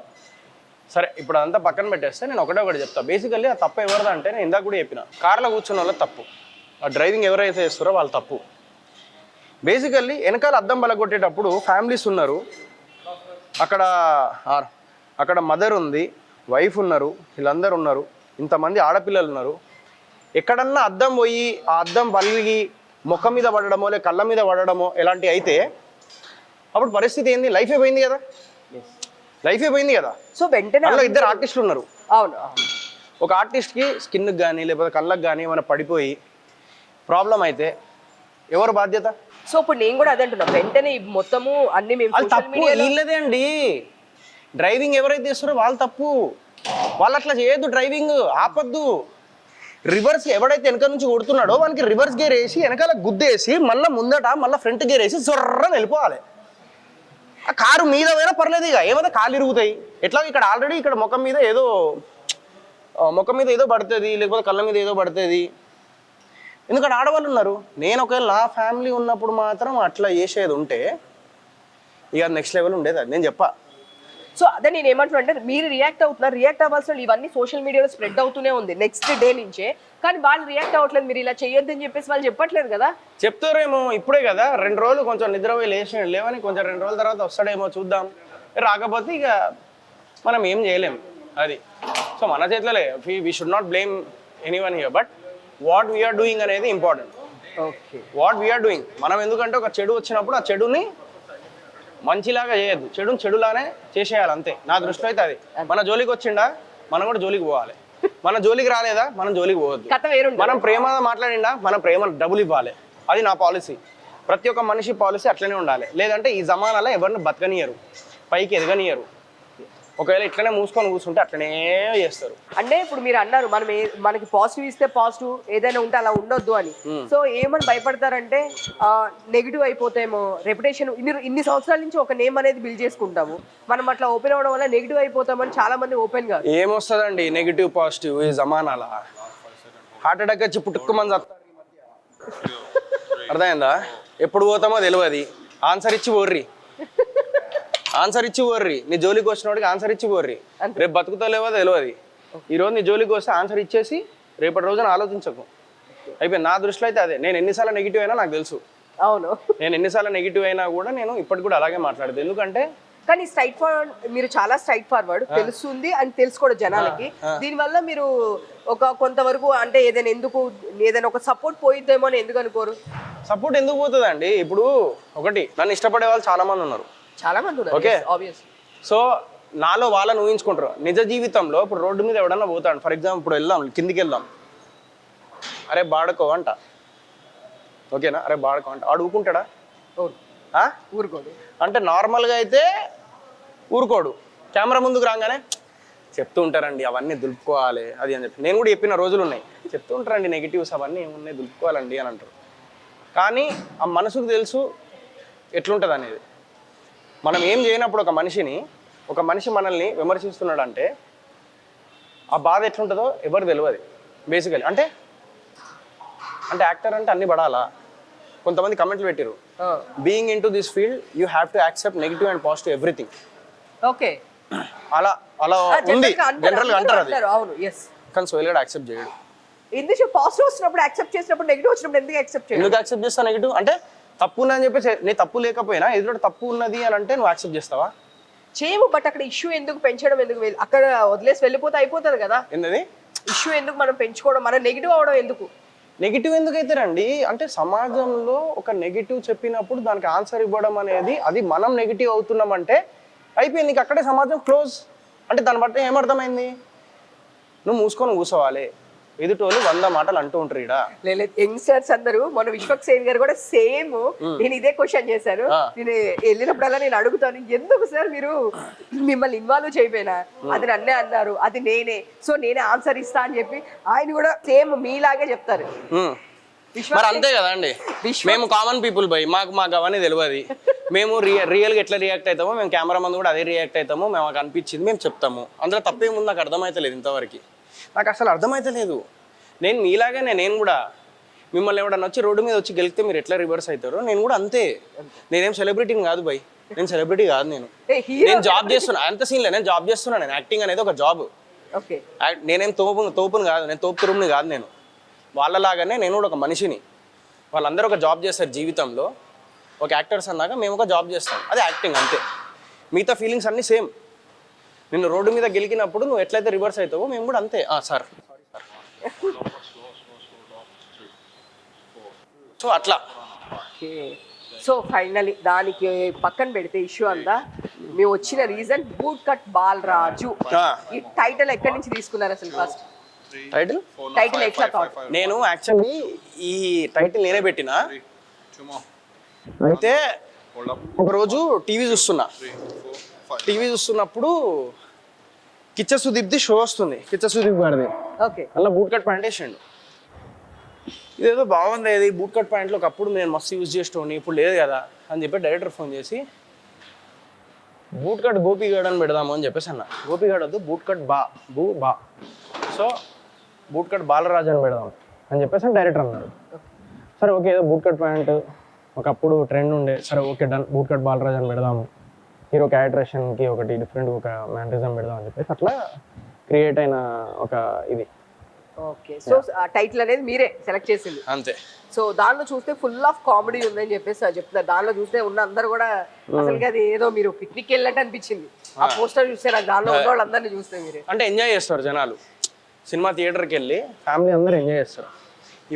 సరే ఇప్పుడు అదంతా పక్కన పెట్టేస్తే నేను ఒకటి చెప్తా. బేసికల్లీ ఆ తప్పు ఎవరిదా అంటే, నేను ఇందాక కూడా చెప్పిన, కార్లో కూర్చున్న వాళ్ళ తప్పు, ఆ డ్రైవింగ్ ఎవరైతే చేస్తారో వాళ్ళ తప్పు. బేసికల్లీ వెనకాల అద్దం బలగొట్టేటప్పుడు ఫ్యామిలీస్ ఉన్నారు, అక్కడ మదర్ ఉంది, వైఫ్ ఉన్నారు, వీళ్ళందరూ ఉన్నారు, ఇంతమంది ఆడపిల్లలు ఉన్నారు. ఎక్కడన్నా అద్దం పోయి ఆ అద్దం పలిగి ముఖం మీద పడడమో లేక కళ్ళ మీద పడడమో ఎలాంటివి అయితే అప్పుడు పరిస్థితి ఏంది? లైఫే పోయింది కదా, లైఫే పోయింది కదా. సో వెంటనే అందులో 2 ఆర్టిస్టులు ఉన్నారు. అవును, ఒక ఆర్టిస్ట్కి స్కిన్కి కానీ లేకపోతే కళ్ళకి కానీ ఏమైనా పడిపోయి ప్రాబ్లం అయితే ఎవరు బాధ్యత? సో ఇప్పుడు నేను కూడా అదే అంటున్నా, వెంటనే మొత్తము అన్ని మేము వాళ్ళు తప్పు వీళ్ళదే అండి. డ్రైవింగ్ ఎవరైతే చేస్తారో వాళ్ళు తప్పు, వాళ్ళు అట్లా చేయొద్దు, డ్రైవింగ్ ఆపద్దు. రివర్స్ ఎవడైతే వెనక నుంచి కొడుతున్నాడో వానికి రివర్స్ గేర్ వేసి వెనకాల గుద్దేసి మళ్ళీ ముందట మళ్ళీ ఫ్రంట్ గేర్ వేసి జొర్రని వెళ్ళిపోవాలి. ఆ కారు మీద పోయినా పర్లేదు, ఇక ఏమైనా కాళ్ళు ఇరుగుతాయి. ఎట్లా ఇక్కడ ఆల్రెడీ ఇక్కడ ముఖం మీద ఏదో పడుతుంది, లేకపోతే కళ్ళ మీద ఏదో పడుతుంది. ఎందుకంటే ఆడవాళ్ళు ఉన్నారు. నేను ఒకవేళ నా ఫ్యామిలీ ఉన్నప్పుడు మాత్రం అట్లా చేసేది ఉంటే ఇక నెక్స్ట్ లెవెల్ ఉండేది. అది నేను చెప్పా. సో అదే నేను ఏమంటున్నా అంటే మీరు రియాక్ట్ అవుతున్నారు, రియాక్ట్ అవ్వాల్సిన ఇవన్నీ సోషల్ మీడియాలో స్ప్రెడ్ అవుతూనే ఉంది నెక్స్ట్ డే నుంచే, కానీ వాళ్ళు రియాక్ట్ అవ్వట్లేదు. మీరు ఇలా చేయొద్దని చెప్పేసి వాళ్ళు చెప్పట్లేదు కదా. చెప్తారేమో ఇప్పుడే కదా, 2 రోజులు కొంచెం నిద్రపోయి లేవని కొంచెం 2 రోజుల తర్వాత వస్తాడేమో చూద్దాం. రాకపోతే ఇక మనం ఏం చేయలేం. అది సో మన చేతిలోలే. We should not blame anyone here, but what we are doing అనేది important. Okay, what we are doing. మనం ఎందుకంటే ఒక చెడు వచ్చినప్పుడు ఆ చెడుని మంచిలాగా చేయొద్దు, చెడుని చెడులానే చేసేయాలి అంతే. నా దృష్టిలో అయితే అది. మన జోలికి వచ్చిండా మనం కూడా జోలికి పోవాలి, మన జోలికి రాలేదా మనం జోలికి పోవద్దు. మనం ప్రేమ మాట్లాడిండా మన ప్రేమ డబ్బులు ఇవ్వాలి. అది నా పాలసీ. ప్రతి ఒక్క మనిషి పాలసీ అట్లనే ఉండాలి. లేదంటే ఈ జమానాలో ఎవరిని బతకనియరు, పైకి ఎదగనియరు. ఒకవేళ ఇట్లనే మూసుకొని కూర్చుంటే అట్లనే చేస్తారు. అంటే ఇప్పుడు మీరు అన్నారు మనకి పాజిటివ్ ఇస్తే పాజిటివ్, ఏదైనా ఉంటే అలా ఉండొద్దు అని. సో ఏమని భయపడతారంటే నెగిటివ్ అయిపోతేమో రెప్యుటేషన్. ఇన్ని సంవత్సరాల నుంచి ఒక నేమ్ అనేది బిల్డ్ చేసుకుంటాము, మనం అట్లా ఓపెన్ అవ్వడం వల్ల నెగిటివ్ అయిపోతామని చాలా మంది ఓపెన్ కాదు. ఏమొస్తుందండి నెగిటివ్ పాజిటివ్ ఈ జమానాల? హార్ట్ అటాక్ వచ్చి పుట్టుకోమని అర్థమైందా? ఎప్పుడు పోతామో తెలియదు. ఆన్సర్ ఇచ్చి పోర్రి. నీ జోలికి వచ్చినోడికి ఆన్సర్ ఇచ్చి పోర్రి. రేపు బతుకుతో లేవో తెలియదు. ఈరోజు నీ జోలికి వస్తే ఆన్సర్ ఇచ్చేసి రేపటి రోజున ఆలోచించకు. అయిపోయింది. నా దృష్టిలో అయితే అదే. నేను ఎన్నిసార్లు నెగిటివ్ అయినా నాకు తెలుసు. అవును, నేను ఎన్నిసార్లు నెగిటివ్ అయినా కూడా నేను ఇప్పటికి కూడా అలాగే మాట్లాడదు. ఎందుకంటే కానీ స్ట్రైట్ ఫార్వర్డ్, మీరు చాలా స్ట్రైట్ ఫార్వర్డ్, తెలుస్తుంది అని తెలుసుకోవడం జనాలకి. దీనివల్ల మీరు కొంతవరకు అంటే ఏదైనా ఒక సపోర్ట్ పోయిద్దేమో అని ఎందుకు అనుకోరు? సపోర్ట్ ఎందుకు పోతుందండి? ఇప్పుడు ఒకటి, నన్ను ఇష్టపడే వాళ్ళు చాలా మంది ఉన్నారు. ఓకే, సో నాలో వాళ్ళని ఊహించుకుంటారు. నిజ జీవితంలో ఇప్పుడు రోడ్డు మీద ఎవడన్నా పోతాడు, ఫర్ ఎగ్జాంపుల్ ఇప్పుడు కిందికి వెళ్దాం, అరే బాడుకో అంట. ఓకేనా? అరే బాడుకో అంట. వాడు ఊరుకుంటాడా? ఊరుకోడు. అంటే నార్మల్గా అయితే ఊరుకోడు. కెమెరా ముందుకు రాగానే చెప్తూ ఉంటారండి అవన్నీ దులుపుకోవాలి అది అని చెప్పి. నేను కూడా చెప్పిన రోజులు ఉన్నాయి. చెప్తూ ఉంటారండి నెగిటివ్స్ అవన్నీ ఏమున్నాయి దులుపుకోవాలండి అని అంటారు. కానీ ఆ మనసుకు తెలుసు ఎట్లుంటుంది అనేది. మనం ఏం చేయనప్పుడు ఒక మనిషి మనల్ని విమర్శిస్తున్నాడు అంటే ఆ బాధ ఎట్లుంటుందో ఎవరు తెలియదు బేసికలీ. అంటే యాక్టర్ అంటే అన్ని పడాలా? కొంతమంది కమెంట్లు పెట్టారు, being in to this field you have to accept negative and positive everything. Okay, అలా ఉంది జనరల్గా అంటారు అది. అవును, ఎస్. కానీ సోహెల్ గడ్ యాక్సెప్ట్ చేయడు. ఎందుకు పాజిటివ్ వచ్చినప్పుడు యాక్సెప్ట్ చేసినప్పుడు నెగిటివ్ వచ్చినప్పుడు ఎందుకు యాక్సెప్ట్ చేస్తా? నెగిటివ్ అంటే తప్పు ఉందని చెప్పేసి నీ తప్పు లేకపోయినా ఎదురు తప్పు ఉన్నది అని అంటే నువ్వు యాక్సెప్ట్ చేస్తావా? చేయము. బట్ అక్కడ ఇష్యూ ఎందుకు పెంచడం, ఎందుకు అక్కడ వదిలేసి వెళ్ళిపోతే అయిపోతుంది కదా. ఏంటది ఇష్యూ ఎందుకు మనం పెంచుకోవడం, మనం నెగిటివ్ అవడం ఎందుకు? నెగిటివ్ ఎందుకు అవుతారండి? అంటే సమాజంలో ఒక నెగిటివ్ చెప్పినప్పుడు దానికి ఆన్సర్ ఇవ్వడం అనేది, అది మనం నెగిటివ్ అవుతున్నామంటే అయిపోయింది, నీకు అక్కడే సమాజం క్లోజ్. అంటే దాన్ని బట్టి ఏమర్థమైంది? నువ్వు మూసుకొని కూర్చోవాలి. ఎదుటోళ్ళు 100 మాటలు అంటూ ఉంటారు. లేదు, యంగ్స్టర్స్ అందరూ మన విశ్వక్ సేన్ గారు కూడా సేమ్ నేను ఇదే క్వశ్చన్ చేశాను. నేను వెళ్ళినప్పుడల్లా నేను అడుగుతాను, ఎందుకు సార్ మీరు మిమ్మల్ని ఇన్వాల్వ్ చేయపోయినా? అది నన్నే అన్నారు, అది నేనే, సో నేనే ఆన్సర్ ఇస్తా అని చెప్పి ఆయన కూడా సేమ్ మీలాగే చెప్తారు. మరి అంతే కదా అండి, మేము కామన్ పీపుల్ బై, మాకు అవన్నీ తెలియదు. మేము రియల్గా ఎట్లా రియాక్ట్ అవుతామో మేము కెమెరా ముందు కూడా అదే రియాక్ట్ అవుతాము. మేము మాకు అనిపించింది మేము చెప్తాము. అందులో తప్పేముంది నాకు అర్థమైతలేదు ఇంతవరకు. నాకు అసలు అర్థమైతలేదు. నేను మీలాగానే నేను కూడా మిమ్మల్ని ఎవడన్నా వచ్చి రోడ్డు మీద వచ్చి గెలిస్తే మీరు ఎట్లా రివర్స్ అవుతారో నేను కూడా అంతే. నేనేం సెలబ్రిటీని కాదు బై, నేను సెలబ్రిటీ కాదు. నేను జాబ్ చేస్తున్నా, అంత సీన్లే. నేను జాబ్ చేస్తున్నా. నేను యాక్టింగ్ అనేది ఒక జాబ్. నేనేం తోపుని కాదు, నేను తోపు తురుముని కాదు. నేను వాళ్ళలాగానే నేను కూడా ఒక మనిషిని. వాళ్ళందరూ ఒక జాబ్ చేస్తారు జీవితంలో. ఒక యాక్టర్స్ అన్నాక మేము ఒక జాబ్ చేస్తాం, అది యాక్టింగ్ అంతే. మిగతా ఫీలింగ్స్ అన్నీ సేమ్. నిన్ను రోడ్డు మీద గెలికినప్పుడు నువ్వు ఎట్లయితే రివర్స్ అవుతావో మేము కూడా అంతే. సార్ సో అట్లా. సో ఫైనలీ దానికి పక్కన పెడితే ఇష్యూ అంతా మేము వచ్చిన రీజన్ బూట్ కట్ బాలరాజు. ఈ టైటిల్ ఎక్కడి నుంచి తీసుకున్నారు అసలు? ఫస్ట్ టైటిల్ ఎట్లా థాట్? నేను యాక్చువల్లీ ఈ టైటిల్ నేనే పెట్టినా. అయితే ఒకరోజు టీవీ చూస్తున్నప్పుడు కిచ్చ సుదీప్ది షో వస్తుంది. కిచ్చ సుదీప్ గారిది. ఓకే, అలా బూట్ కట్ ప్యాంట్ వేసిండు. ఇదేదో బాగుంది, ఇది బూట్ కట్ ప్యాంట్లో ఒకప్పుడు నేను మస్తు యూజ్ చేసేటోని, ఇప్పుడు లేదు కదా అని చెప్పి డైరెక్టర్ ఫోన్ చేసి బూట్ కట్ గోపిగాడ్ అని పెడదాము అని చెప్పేసి అన్న. గోపిగాడ్ వద్దు, బూట్ కట్ బా సో బూట్ కట్ బాలరాజ్ అని పెడదాం అని చెప్పేసి డైరెక్టర్ అన్నాడు. సరే ఓకే, ఏదో బూట్ కట్ ప్యాంట్ ఒకప్పుడు ట్రెండ్ ఉండే, సరే okay done, boot cut Balaraj అని పెడదాము, హీరో క్యారెక్టరేషన్కి ఒకటి డిఫరెంట్ ఒక మ్యానరిజం పెడదాం అని చెప్పేసి అట్లా క్రియేట్ అయిన ఒక ఇది. ఓకే, సో టైటిల్ అనేది మీరే సెలెక్ట్ చేసింది అంతే. సో దానిలో చూస్తే ఫుల్ ఆఫ్ కామెడీ ఉందని చెప్పేసి చెప్తున్నారు. దానిలో చూస్తే ఉన్న అందరు కూడా అసలు అది ఏదో మీరు పిక్నిక్ వెళ్ళినట్టు అనిపించింది. ఆ పోస్టర్ చూస్తే నాకు దానిలో ఉన్న వాళ్ళందరినీ చూస్తే మీరే అంటే ఎంజాయ్ చేస్తారు జనాలు. సినిమా థియేటర్కి వెళ్ళి ఫ్యామిలీ అందరూ ఎంజాయ్ చేస్తారు.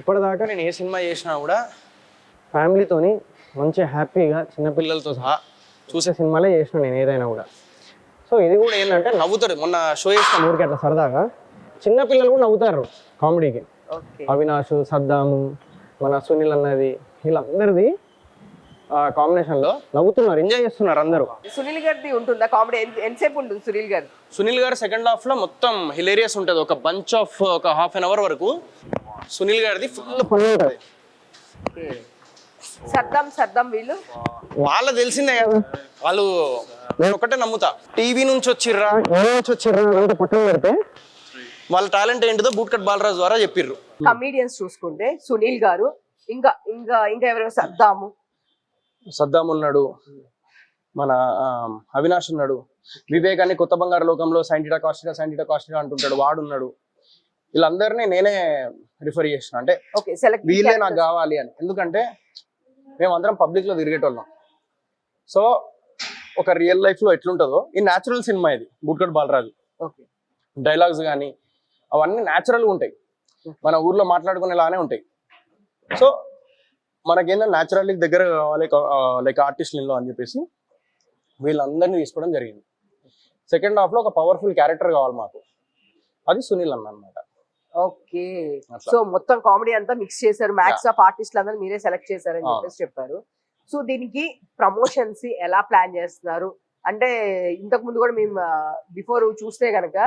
ఇప్పటిదాకా నేను ఏ సినిమా చేసినా కూడా ఫ్యామిలీతోని మంచిగా హ్యాపీగా చిన్నపిల్లలతో సహా చూసే సినిమాలే చేసిన నేను ఏదైనా కూడా. సో ఇది కూడా ఏంటంటే నవ్వుతారు. మొన్న షో చేసిన ఊరికి అట్లా సరదాగా చిన్నపిల్లలు కూడా నవ్వుతారు కామెడీకి. అవినాష్, సద్దాము, మన సునీల్ అన్నది, వీళ్ళందరిది కాంబినేషన్లో నవ్వుతున్నారు, ఎంజాయ్ చేస్తున్నారు అందరూ. సునీల్ గారిది ఉంటుందా కామెడీ? ఎంతసేపు ఉంటుంది సునీల్ గారు? సునీల్ గారు సెకండ్ హాఫ్లో మొత్తం హిలేరియస్ ఉంటుంది. ఒక బంచ్ ఆఫ్ ఒక హాఫ్ అన్ అవర్ వరకు సునీల్ గారిది ఫుల్ ఫన్ ఉంటుంది. సర్దాం వీళ్ళు వాళ్ళ తెలిసిందే కదా, వాళ్ళు నేను ఒకటే నమ్ముతా, టీవీ నుంచి వచ్చిర్రా అంతా పక్కన పెడితే వాళ్ళ టాలెంట్ ఏంటిదో బూట్ కట్ బాలరాజ్ ద్వారా చెప్పిర్రు. కమీడియన్స్ చూసుకుంటే సునీల్ గారు, ఇంకా ఇంకా ఇంకా ఎవరైనా సద్దాం ఉన్నాడు, మన అవినాష్ ఉన్నాడు, వివేక్ అని కొత్త బంగారు లోకంలో సైంటిటా కాస్టిటా అంటుంటాడు, వాడున్నాడు. వీళ్ళందరినీ నేనే రిఫర్ చేసిన, అంటే వీళ్ళే నాకు కావాలి అని. ఎందుకంటే మేమందరం పబ్లిక్ లో తిరిగేటోళ్ళం. సో ఒక రియల్ లైఫ్ లో ఎట్లుంటుందో ఈ న్యాచురల్ సినిమా ఇది బూట్ కట్ బాలరాజు. డైలాగ్స్ కానీ అవన్నీ న్యాచురల్గా ఉంటాయి, మన ఊర్లో మాట్లాడుకునేలానే ఉంటాయి. సో మనకేంటంటే న్యాచురల్లీ దగ్గర కావాలి లైక్ ఆర్టిస్టులలో అని చెప్పేసి వీళ్ళందరినీ తీసుకోవడం జరిగింది. సెకండ్ హాఫ్ లో ఒక పవర్ఫుల్ క్యారెక్టర్ కావాలి మాకు, అది సునీల్ అన్న అనమాట. ఓకే, సో మొత్తం కామెడీ అంతా మిక్స్ చేశారు, మ్యాక్స్ ఆఫ్ ఆర్టిస్టులు అందరూ మీరే సెలెక్ట్ చేశారని చెప్పేసి చెప్పారు. సో దీనికి ప్రమోషన్స్ ఎలా ప్లాన్ చేస్తున్నారు? అంటే ఇంతకు ముందు కూడా మేము బిఫోర్ చూస్తే గనక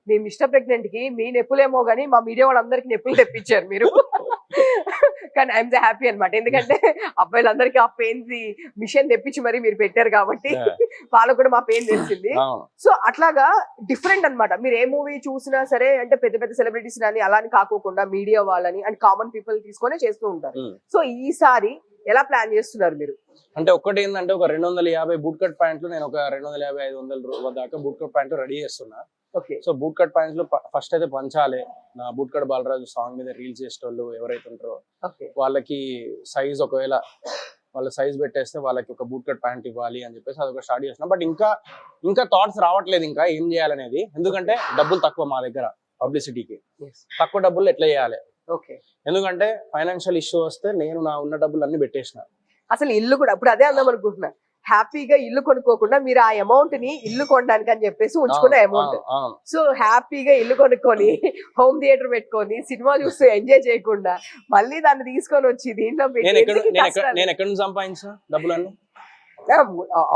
మీ మిస్టర్ ప్రెగ్నెంట్ కి మీ నొప్పులేమో గానీ మా మీడియా వాళ్ళందరికీ నొప్పులు తెప్పించారు మీరు. కానీ ఐఎమ్ హ్యాపీ అనమాట, ఎందుకంటే అబ్బాయిలందరికీ ఆ పెయిన్ మిషన్ తెప్పించి మరి మీరు పెట్టారు కాబట్టి వాళ్ళకు కూడా మా పెయిన్ తెలిసింది. సో అట్లాగా డిఫరెంట్ అనమాట. మీరు ఏ మూవీ చూసినా సరే అంటే పెద్ద పెద్ద సెలబ్రిటీస్ అని అలా అని కాకోకుండా మీడియా వాళ్ళని అండ్ కామన్ పీపుల్ తీసుకొని చేస్తూ ఉంటారు. సో ఈసారి ఎలా ప్లాన్ చేస్తున్నారు మీరు? అంటే ఒక్కటి ఏంటంటే ఒక 250 బూట్ కట్ ప్యాంట్లు నేను ఒక 250-500 దాకా బూట్ కట్ ప్యాంట్లు రెడీ చేస్తున్నా. సో బూట్ కట్ ప్యాంట్లు ఫస్ట్ అయితే పంచాలి. నా బూట్ కట్ బాలరాజు సాంగ్ మీద రీల్స్ చేసేటోళ్ళు ఎవరైతే ఉంటారో వాళ్ళకి సైజ్, ఒకవేళ వాళ్ళ సైజ్ పెట్టేస్తే వాళ్ళకి ఒక బూట్ కట్ ప్యాంట్ ఇవ్వాలి అని చెప్పేసి అదొక స్టార్ట్ చేసిన. బట్ ఇంకా థాట్స్ రావట్లేదు ఇంకా ఏం చేయాలనేది. ఎందుకంటే డబ్బులు తక్కువ మా దగ్గర, పబ్లిసిటీకి తక్కువ డబ్బులు ఎట్లా చేయాలి. ఎందుకంటే ఫైనాన్షియల్ ఇష్యూ వస్తే నేను నా ఉన్న డబ్బులు అన్ని పెట్టేసిన. అసలు ఇల్లు కూడా ఇప్పుడు అదే అందాం అనుకుంటున్నా, హ్యాపీగా ఇల్లు కొనుక్కోకుండా మీరు ఆ అమౌంట్ ని ఇల్లు కొనడానికి అని చెప్పేసి ఉంచుకున్న అమౌంట్. సో హ్యాపీగా ఇల్లు కొనుక్కొని హోమ్ థియేటర్ పెట్టుకొని సినిమా చూస్తూ ఎంజాయ్ చేయకుండా మళ్ళీ దాన్ని తీసుకొని వచ్చి దీంట్లో నేను ఎక్కడి నుంచి సంపాదించిన డబ్బులన్నీ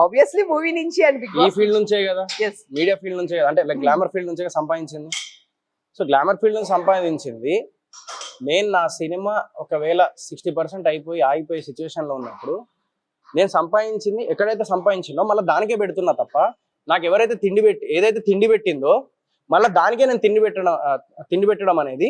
ఆబ్వియస్లీ మూవీ నుంచి అని ఈ ఫీల్డ్ నుంచే కదా, మీడియా ఫీల్డ్ నుంచే కదా, అంటే గ్లామర్ ఫీల్డ్ నుంచే సంపాదించింది. సో గ్లామర్ ఫీల్డ్ నుంచి సంపాదించింది నేను నా సినిమా ఒకవేళ 60% ఆగిపోయే సిచ్యువేషన్ లో ఉన్నప్పుడు నేను సంపాదించింది ఎక్కడైతే సంపాదించిందో మళ్ళీ దానికే పెడుతున్నా తప్ప నాకు ఎవరైతే ఏదైతే తిండి పెట్టిందో మళ్ళీ దానికే నేను తిండి పెట్టడం అనేది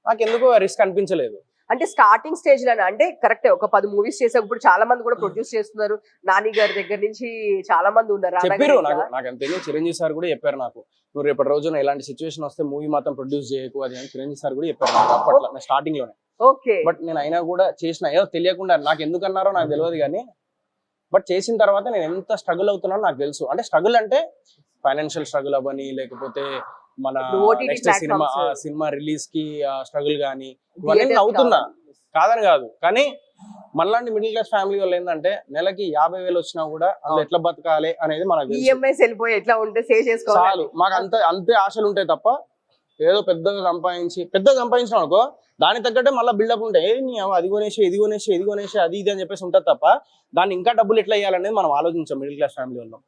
నాకు ఎందుకో రిస్క్ అనిపించలేదు. అంటే స్టార్టింగ్ స్టేజ్ లోనే అంటే కరెక్ట్ ఒక 10 మూవీస్ చేసేప్పుడు చాలా మంది కూడా ప్రొడ్యూస్ చేస్తున్నారు. నాని గారి దగ్గర నుంచి చాలా మంది ఉన్నారు. చెప్పారు నాకు అంతే, చిరంజీవి సార్ కూడా చెప్పారు నాకు, నువ్వు రేపటి రోజున ఇలాంటి సిచ్యువేషన్ వస్తే మూవీ మాత్రం ప్రొడ్యూస్ చేయకు అది అని చిరంజీవి సార్ కూడా చెప్పారు నాకు అప్పట్లో స్టార్టింగ్ లోనే. బట్ నేను అయినా కూడా చేసిన, ఏదో తెలియకుండా నాకు ఎందుకు అన్నారో నాకు తెలియదు కానీ బట్ చేసిన తర్వాత నేను ఎంత స్ట్రగుల్ అవుతున్నానో నాకు తెలుసు. అంటే స్ట్రగుల్ అంటే ఫైనాన్షియల్ స్ట్రగుల్ అవ్వని, లేకపోతే మన నెక్స్ట్ సినిమా రిలీజ్ కి స్ట్రగుల్ గానీ ఇవన్నీ అవుతున్నా కాదని కాదు. కానీ మనలాంటి మిడిల్ క్లాస్ ఫ్యామిలీ వాళ్ళు ఏంటంటే నెలకి 50,000 వచ్చినా కూడా అందులో ఎట్లా బతకాలి అనేది మనకు చాలు. మాకు అంతే ఆశలు ఉంటాయి తప్ప ఏదో పెద్దగా సంపాదించడం అనుకో దాని తగ్గట్టే మళ్ళీ బిల్డప్ ఉంటాయి. అది కొనేసి అది ఇది అని చెప్పేసి ఉంటుంది తప్ప దాన్ని ఇంకా డబ్బులు ఎట్లా వేయాలనేది మనం ఆలోచించాం మిడిల్ క్లాస్ ఫ్యామిలీ వాళ్ళం.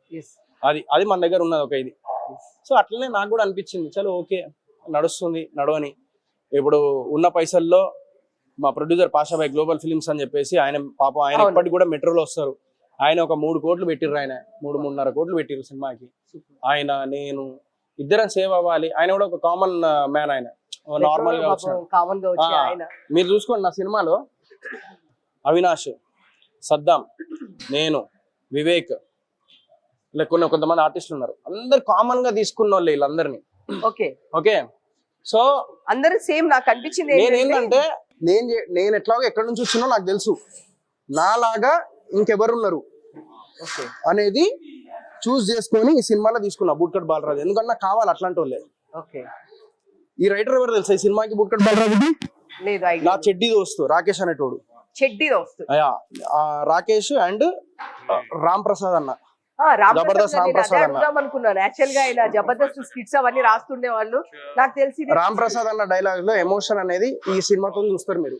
అది మన దగ్గర ఉన్నది ఒక ఇది. సో అట్లనే నాకు కూడా అనిపించింది చలో ఓకే నడుస్తుంది నడవని, ఇప్పుడు ఉన్న పైసల్లో మా ప్రొడ్యూసర్ పాషాబాయ్ గ్లోబల్ ఫిలిమ్స్ అని చెప్పేసి ఆయన పాపం ఆయన ఇప్పటికి కూడా మెట్రోలో వస్తారు. ఆయన ఒక 3 కోట్లు పెట్టిర్రు, ఆయన 3.5 కోట్లు పెట్టిర్రు సినిమాకి. ఆయన నేను ఇద్దరం సేవ్ అవ్వాలి. ఆయన కూడా ఒక కామన్ మ్యాన్, ఆయన నార్మల్ గా వచ్చిన. మీరు చూసుకోండి నా సినిమాలో అవినాష్, సద్దాం, నేను, వివేక్, ఇలా కొంతమంది ఆర్టిస్టులు ఉన్నారు. అందరు కామన్ గా తీసుకున్న వాళ్ళు వీళ్ళందరినీ. ఓకే సో అందరూ సేమ్ నాకు అనిపించింది నేనేంటంటే నేను ఎట్లాగో ఎక్కడి నుంచి వచ్చినో నాకు తెలుసు, నాలాగా ఇంకెవరున్నారు అనేది చూస్ చేసుకొని ఈ సినిమాలో తీసుకున్నా బూట్కట్ బాలరాజు. ఎందుకంటే నాకు కావాలి అట్లాంటి వాళ్ళే. ఈ రైటర్ ఎవరు తెలుసా ఈ సినిమాకి? బూట్కట్ బాలరాజు నా చెడ్డీ దోస్తు రాకేష్ అనేటోడు. రాకేష్ అండ్ రామ్ ప్రసాద్ అన్న, జబర్దస్త్ రామ్ ప్రసాద్ అనుకున్నాను. యాక్చువల్ గా ఆయన జబర్దస్త్ స్కిట్స్ అవన్నీ రాస్తుండే వాళ్ళు. నాకు తెలిసి రామ్ ప్రసాద్ అన్న డైలాగ్ లో ఎమోషన్ అనేది ఈ సినిమాతో చూస్తారు మీరు.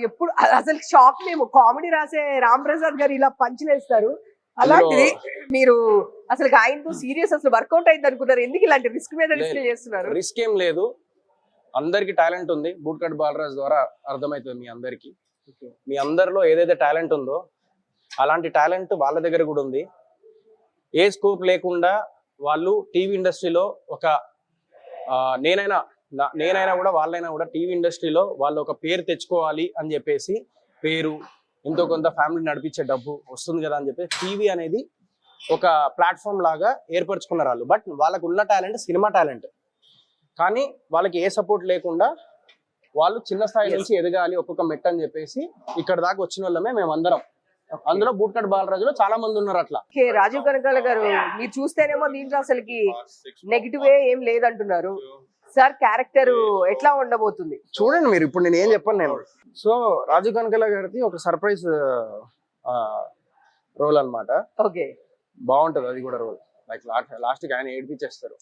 ఎప్పుడు అసలు షాక్, మేము కామెడీ రాసే రామ్ ప్రసాద్ గారు ఇలా పంచులేస్తారు. అలాంటిది మీరు అసలు ఆయనతో సీరియస్ అసలు వర్కౌట్ అయింది అనుకున్నారు. ఎందుకు ఇలాంటి రిస్క్ మీద రిస్క్ చేస్తున్నారు? రిస్క్ ఏం లేదు, అందరికి టాలెంట్ ఉంది. బూట్కట్ బాలరాజ్ ద్వారా అర్థమవుతుంది మీ అందరికి. మీ అందరిలో ఏదైతే టాలెంట్ ఉందో అలాంటి టాలెంట్ వాళ్ళ దగ్గర కూడా ఉంది. ఏ స్కోప్ లేకుండా వాళ్ళు టీవీ ఇండస్ట్రీలో ఒక నేనైనా కూడా వాళ్ళైనా కూడా టీవీ ఇండస్ట్రీలో వాళ్ళు ఒక పేరు తెచ్చుకోవాలి అని చెప్పేసి, పేరు ఎంతో కొంత ఫ్యామిలీ నడిపించే డబ్బు వస్తుంది కదా అని చెప్పేసి టీవీ అనేది ఒక ప్లాట్ఫామ్ లాగా ఏర్పరచుకున్నారు వాళ్ళు. బట్ వాళ్ళకు ఉన్న టాలెంట్ సినిమా టాలెంట్, కానీ వాళ్ళకి ఏ సపోర్ట్ లేకుండా వాళ్ళు చిన్న స్థాయి నుంచి ఎదగాలి ఒక్కొక్క మెట్ అని చెప్పేసి ఇక్కడ దాకా వచ్చిన వాళ్ళమే మేమందరం. అందులో బూట్కట్ బాలరాజులో చాలా మంది ఉన్నారు. అట్లా రాజీవ్ కనకాల గారు మీరు చూస్తేనేమో దీంట్లో అసలుకి నెగిటివ్ ఏం లేదంటున్నారు. సార్ క్యారెక్టర్ ఎట్లా ఉండబోతుంది చూడండి మీరు. ఇప్పుడు నేను ఏం చెప్పను నేను. సో రాజీవ్ కనకాల గారిది ఒక సర్ప్రైజ్ రోల్ అన్నమాట. ఓకే, బాగుంటది అది కూడా రోల్. లైక్ లాస్ట్ కి ఆయన ఏడిపించేస్తారు.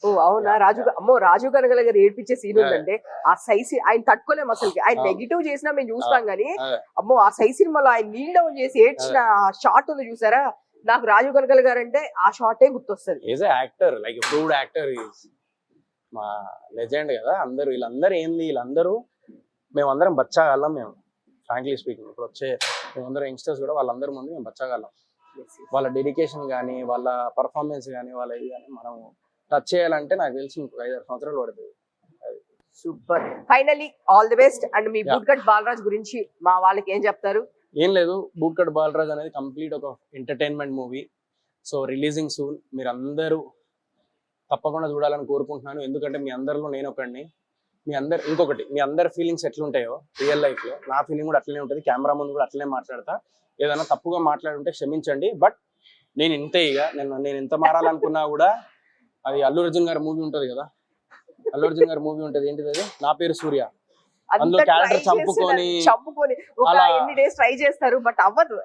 ఓ అవునా? రాజీవ్ కనకాల గారు ఏడిపించే సీన్ ఉందంటే ఆ సైజ్ ఆయన తట్టుకోలేము అసలు. ఆయన నెగిటివ్ చేసినా మేము చూస్తాం గానీ అమ్మో ఆ సై సినిమాలో ఆయన నీల్ డౌన్ చేసి ఏడ్చిన షాట్ ఉంది చూసారా? నాకు రాజీవ్ కనకాల గారు అంటే ఆ షాటే గుర్తొస్తుంది. Is actor, like proved actor, మా లెజెండ్ కదా. అందరూ వీళ్ళందరూ ఏంది, వీళ్ళందరూ మేమందరం బచ్చాగాళ్ళం. మేము ఫ్రాంక్లీ స్పీకింగ్ ఇప్పుడు వచ్చే మేమందరం యంగ్స్టర్స్ కూడా వాళ్ళందరి ముందు మేము బచ్చాగాళ్ళం. వాళ్ళ డెడికేషన్ కానీ, వాళ్ళ పర్ఫార్మెన్స్ కానీ, వాళ్ళ ఇది కానీ మనం టచ్ చేయాలంటే నాకు తెలిసి ఇంకో 5-6 సంవత్సరాలు పడుతుంది. Super. Finally all the best. And మీ బూట్కట్ బాలరాజ్ గురించి మా వాళ్ళకి ఏం చెప్తారు? ఏం లేదు, బూట్కట్ బాలరాజ్ అనేది కంప్లీట్ ఒక entertainment movie. So releasing soon. మీరు అందరూ తప్పకుండా చూడాలని కోరుకుంటున్నాను. ఎందుకంటే మీ అందరిలో నేను ఒకడిని. ఇంకొకటి, మీ అందరి ఫీలింగ్స్ ఎట్లుంటాయో రియల్ లైఫ్ లో నా ఫీలింగ్ కూడా అట్లనే ఉంటుంది. కెమెరా ముందు కూడా అట్లనే మాట్లాడతా. ఏదైనా తప్పుగా మాట్లాడుంటే క్షమించండి. బట్ నేను ఇంతే. ఇక నేను ఎంత మారాలనుకున్నా కూడా అది అల్లు అర్జున్ గారి మూవీ ఉంటది కదా, అల్లు అర్జున్ గారి మూవీ ఉంటది ఏంటిది అది, నా పేరు సూర్య. అందులో క్యారెక్టర్ చంపుకొని అలా ఎన్ని డేస్ ట్రై చేస్తారు బట్ అవ్వదు.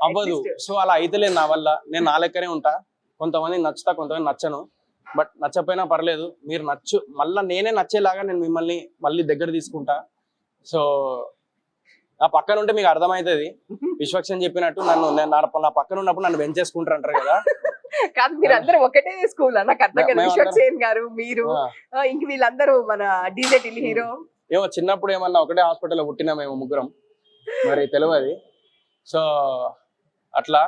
సో అలా అయితేలేదు నా వల్ల. నేను నా లెక్కనే ఉంటా. కొంతమంది నచ్చుతా, కొంతమంది నచ్చను. బట్ నచ్చపోయినా పర్లేదు, మీరు మళ్ళీ నేనే నచ్చేలాగా నేను మిమ్మల్ని మళ్ళీ దగ్గర తీసుకుంటా. సో నా పక్కన ఉంటే మీకు అర్థమవుతుంది. విశ్వక్షన్ చెప్పినట్టు నా పక్కన ఉన్నప్పుడు నన్ను పెంచేసుకుంటారు అంటారు కదా. కాదు, మీరందరూ ఒకటే స్కూల్ నాకు అర్థం కదా. విశ్వక్సేన్ గారు, మీరు, ఇంక వీళ్ళందరూ మన డీజే టిల్లి హీరో. ఏమో చిన్నప్పుడు ఏమన్నా ఒకటే హాస్పిటల్లో పుట్టినా మేము ముగ్గురం, మరి తెలియదు. సో అట్లా.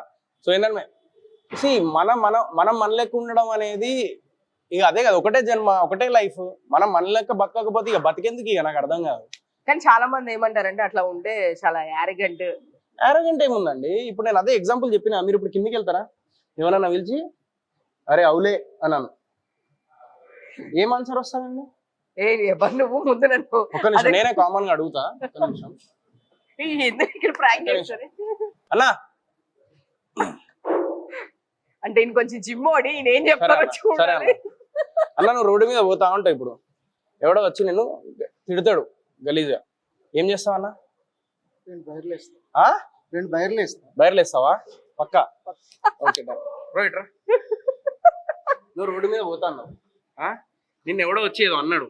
సో ఏంటంటే మనం మన లెక్క ఉండడం అనేది ఇక అదే కదా, ఒకటే జన్మ, ఒకటే లైఫ్. మనం మన లెక్క బతకకపోతే ఇక బతికెందుకు ఇక నాకు అర్థం కాదు. కానీ చాలా మంది ఏమంటారంటే అట్లా ఉంటే చాలా యారగెంట్ ఏముందండి. ఇప్పుడు నేను అదే ఎగ్జాంపుల్ చెప్పినా. మీరు ఇప్పుడు కిందికి వెళ్తారా? ఎవరన్నా పిలిచి అరే అవులే అన్నాను, ఏం ఆన్సర్ వస్తానండి? నువ్వు ముందు నన్ను ఒక నిమిషం నేనే కామన్ గా అడుగుతా. ఒక నిమిషం అన్నా అంటే ఇంకొంచెం జిమ్ ఓడి నేనేం చెప్తాను చూడాలి. అన్న నువ్వు రోడ్డు మీద పోతా ఉంటావు. ఇప్పుడు ఎవడో వచ్చి నేను తిడతాడు గలీజ్గా, ఏం చేస్తావు అన్న? బయర్లేస్తావా? పక్కా? ఓకే నువ్వు రోడ్డు మీద పోతా అన్నావు, నిన్ను ఎవడో వచ్చి ఏదో అన్నాడు,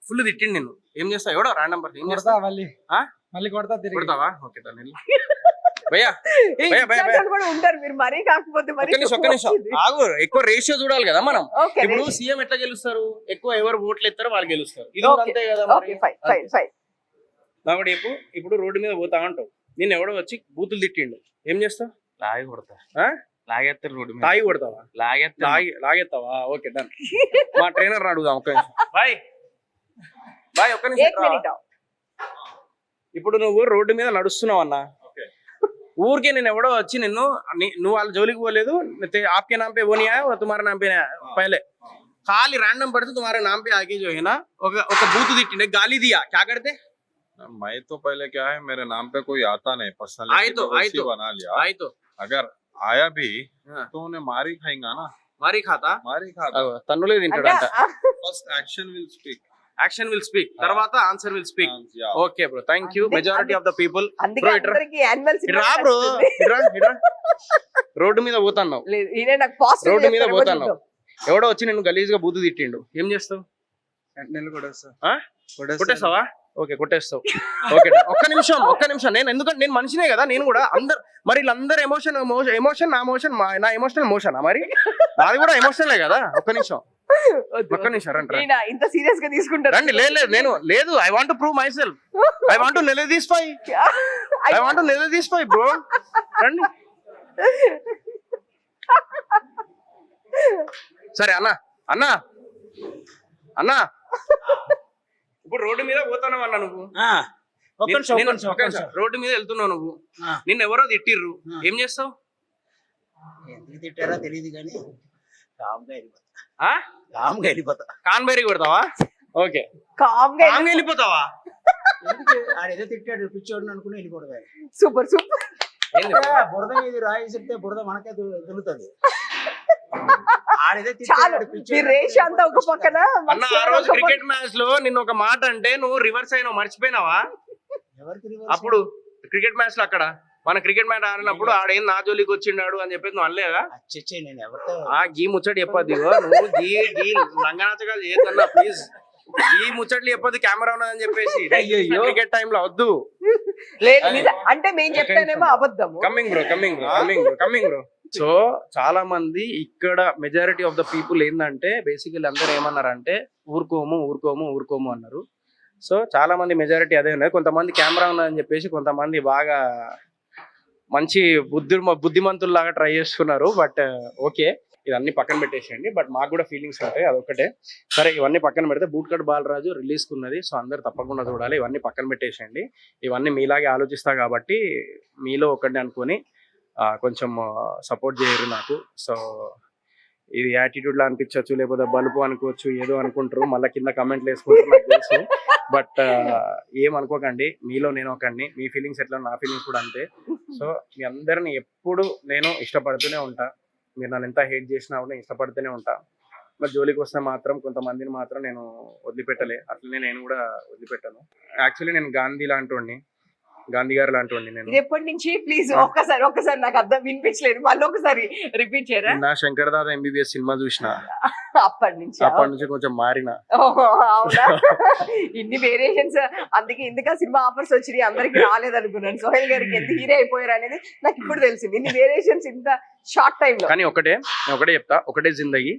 ఫుల్ తిట్టిండి నిన్ను, ఏం చేస్తావు? ఎవడో రాండమ్ పర్సన్ ఏం చేస్తావు? మళ్ళీ కొడతావా? ఓకే ఉంటారు మీరు మరీ కాకపోతే ఒక్క నిమిషం ఆగు. ఎక్కువ రేషియో చూడాలి కదా మనం. ఇప్పుడు సీఎం ఎట్లా గెలుస్తారు? ఎక్కువ ఎవరు ఓట్లు ఇస్తారో వాళ్ళు గెలుస్తారు. ఇది అంతే కదా. కాబట్టి ఇప్పుడు రోడ్డు మీద పోతా అంటావు, నిన్ను ఎవడో వచ్చి బూతులు తిట్టిండు, ఏం చేస్తావు? లాగి కొడతా, ఆ? లాగేస్తారు రోడ్డు మీద, తాగి కొడతావా? లాగెత్తావా? Okay done. మా ట్రైనర్ అడుగుదాం ఒక్క నిమిషం. బాయ్ ఒక్క నిమిషం. ఇప్పుడు నువ్వు రోడ్డు మీద నడుస్తున్నావు అన్న, ఊరికే నేను ఎవడో వచ్చి నువ్వు వాళ్ళ జోలికి పోలేదు, आपके नाम पे वो नहीं आया, तुम्हारे नाम पे पहले खाली रैंडम पड़ते तुम्हारे नाम पे आके जो है ना ఒక బూతు తిట్టిండే, గాలి దియా, क्या करते? मैं तो पहले क्या है, मेरे नाम पे कोई आता नहीं पर्सनली, आई तो बना लिया। अगर आया भी तो उन्हें मारी खाएगा ना, मारी खाता తన్నులే తింటాడంట. First action will speak, action will speak, తర్వాత answer will speak. Okay bro, thank you. Majority of the people రోడ్డు మీద పోతున్నావు, రోడ్డు మీద పోతున్నావు, ఎవడో వచ్చి నేను గలీజ్ గా బూతు తిట్టిండు, ఏం చేస్తావు? కొట్టేస్తావా? ఓకే కొట్టేస్తావు. ఓకే ఒక్క నిమిషం. నేను ఎందుకంటే నేను మనిషినే కదా, నేను కూడా అందరు మరి వీళ్ళందరూ ఎమోషన్ నా ఎమోషనల్ మోషన్ మరి నాది కూడా ఎమోషనలే కదా. ఒక్క నిమిషం రండి. ఇంత సీరియస్ గా తీసుకుంటారు? రండి. లేదు I want to prove myself, I want to నిలదీస్పై బ్రో. రండి. సరే అన్నా ఇప్పుడు రోడ్డు మీద పోతున్నావు అన్న, నువ్వు రోడ్డు మీద వెళ్తున్నావు, నువ్వు నిన్ను ఎవరో తిట్టిర్రు, ఏం చేస్తావు? ఎందుకు తిట్టారో తెలియదు కానీ కాన్బేరి కొడతావా? ఓకే వెళ్ళిపోతావా? ఆడేదో తిట్టాడు పిచ్చోడు అనుకుని వెళ్ళిపోవడమే. సూపర్ బురద మీద రాయి చెప్తే బురద మనకే తెలుస్తుంది. అంతా ఒక పక్కన అన్న, ఆ రోజు క్రికెట్ మ్యాచ్ లో నిన్ను ఒక మాట అంటే నువ్వు రివర్స్ అయినావు, మర్చిపోయినావా? అప్పుడు క్రికెట్ మ్యాచ్ లో అక్కడ మన క్రికెట్ మ్యాచ్ ఆడినప్పుడు ఆడేం నా జోలికి వచ్చిండాడు అని చెప్పేసి నువ్వు అనలేదా? గీ ముచ్చటి చెప్పద్దు, నువ్వు గీ లంగనాచకాలు చేయొద్దన్నా ప్లీజ్. ఈ ముచ్చట్లు చెప్పొద్దు, కెమెరా ఉన్నదని చెప్పేసి క్రికెట్ టైమ్ లో వద్దు. అంటే మేము చెప్తానేమో అబద్ధము. Coming bro. సో చాలా మంది ఇక్కడ మెజారిటీ ఆఫ్ ద పీపుల్ ఏంటంటే బేసికలీ అందరూ ఏమన్నారంటే ఊరుకోము అన్నారు. సో చాలా మంది మెజారిటీ అదే ఉన్నారు. కొంతమంది కెమెరా ఉన్నదని చెప్పేసి కొంతమంది బాగా మంచి బుద్ధిమంతుల్లాగా ట్రై చేస్తున్నారు. బట్ ఓకే, ఇవన్నీ పక్కన పెట్టేసేయండి. బట్ మాకు కూడా ఫీలింగ్స్ ఉంటాయి, అదొకటే. సరే, ఇవన్నీ పక్కన పెడితే బూట్కట్ బాలరాజు రిలీజ్కి ఉన్నది, సో అందరు తప్పకుండా చూడాలి. ఇవన్నీ పక్కన పెట్టేసేయండి. ఇవన్నీ మీలాగే ఆలోచిస్తా కాబట్టి మీలో ఒకటి అనుకొని కొంచెం సపోర్ట్ చేయరు నాకు. సో ఇది యాటిట్యూడ్ లా అనిపించవచ్చు, లేకపోతే బలుపు అనుకోవచ్చు, ఏదో అనుకుంటారు, మళ్ళీ కింద కమెంట్లు వేసుకుంటారు నాకు తెలుసు. బట్ ఏమనుకోకండి, మీలో నేను ఒకండి, మీ ఫీలింగ్స్ ఎట్లా నా ఫీలింగ్స్ కూడా అంతే. సో మీ అందరిని ఎప్పుడు నేను ఇష్టపడుతూనే ఉంటా, మీరు నన్ను ఎంత హేట్ చేసినా కూడా ఇష్టపడుతూనే ఉంటా. మరి జోలికి వస్తే మాత్రం కొంతమందిని మాత్రం నేను వదిలిపెట్టలే, అట్లనే నేను కూడా వదిలిపెట్టాను. యాక్చువల్లీ నేను గాంధీ గారు లాంటి నేను. ఎప్పటి నుంచి ప్లీజ్ ఒక్కసారి నాకు అర్థం వినిపించలేదు, మళ్ళీ ఒకసారి రిపీట్ చేయరా? నా శంకర్ దాదా ఎంబీబీఎస్ సినిమా చూసిన అప్పటి నుంచి కొంచెం మారిన. అవునా? ఇన్ని వేరియేషన్స్, అందుకే ఇందుక సినిమా ఆఫర్స్ వచ్చినాయి, అందరికి రాలేదు అనుకున్నాను. సోహెల్ గారికి ఎంత హీరో అయిపోయారు అనేది నాకు ఇప్పుడు తెలిసింది. ఇన్ని వేరియేషన్స్ ఇంత షార్ట్ టైమ్ లో. కానీ ఒకటే చెప్తా, ఒకటే జిందగీ.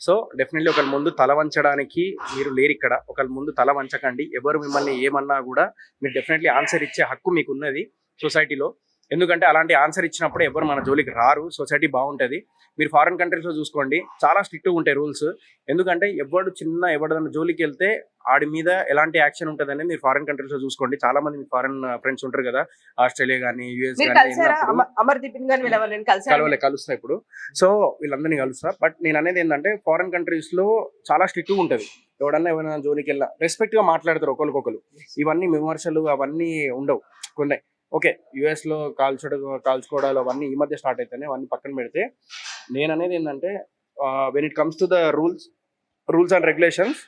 సో డెఫినెట్లీ ఒకరి ముందు తల వంచడానికి మీరు లేరు ఇక్కడ. ఒకరి ముందు తల వంచకండి. ఎవరు మిమ్మల్ని ఏమన్నా కూడా మీరు డెఫినెట్లీ ఆన్సర్ ఇచ్చే హక్కు మీకు ఉన్నది సొసైటీలో. ఎందుకంటే అలాంటి ఆన్సర్ ఇచ్చినప్పుడు ఎవరు మన జోలికి రారు, సొసైటీ బాగుంటుంది. మీరు ఫారిన్ కంట్రీస్లో చూసుకోండి, చాలా స్ట్రిక్ట్గా ఉంటాయి రూల్స్. ఎందుకంటే ఎవడన్నా జోలికి వెళ్తే ఆడి మీద ఎలాంటి యాక్షన్ ఉంటుందని మీరు ఫారిన్ కంట్రీస్లో చూసుకోండి. చాలా మంది మీ ఫారిన్ ఫ్రెండ్స్ ఉంటారు కదా, ఆస్ట్రేలియా కానీ యూఎస్ కానీ, కలుస్తా ఇప్పుడు. సో వీళ్ళందరినీ కలుస్తా. బట్ నేను అనేది ఏంటంటే ఫారిన్ కంట్రీస్లో చాలా స్ట్రిక్ట్గా ఉంటుంది. ఎవరైనా జోలికి వెళ్ళినా రెస్పెక్ట్గా మాట్లాడతారు ఒకరికొకరు. ఇవన్నీ విమర్శలు అవన్నీ ఉండవు కొన్ని. ఓకే, యుఎస్లో కాల్చుకోవడాలు అవన్నీ ఈ మధ్య స్టార్ట్ అవుతాయి, అవన్నీ పక్కన పెడితే నేను అనేది ఏంటంటే when it comes to the rules and regulations,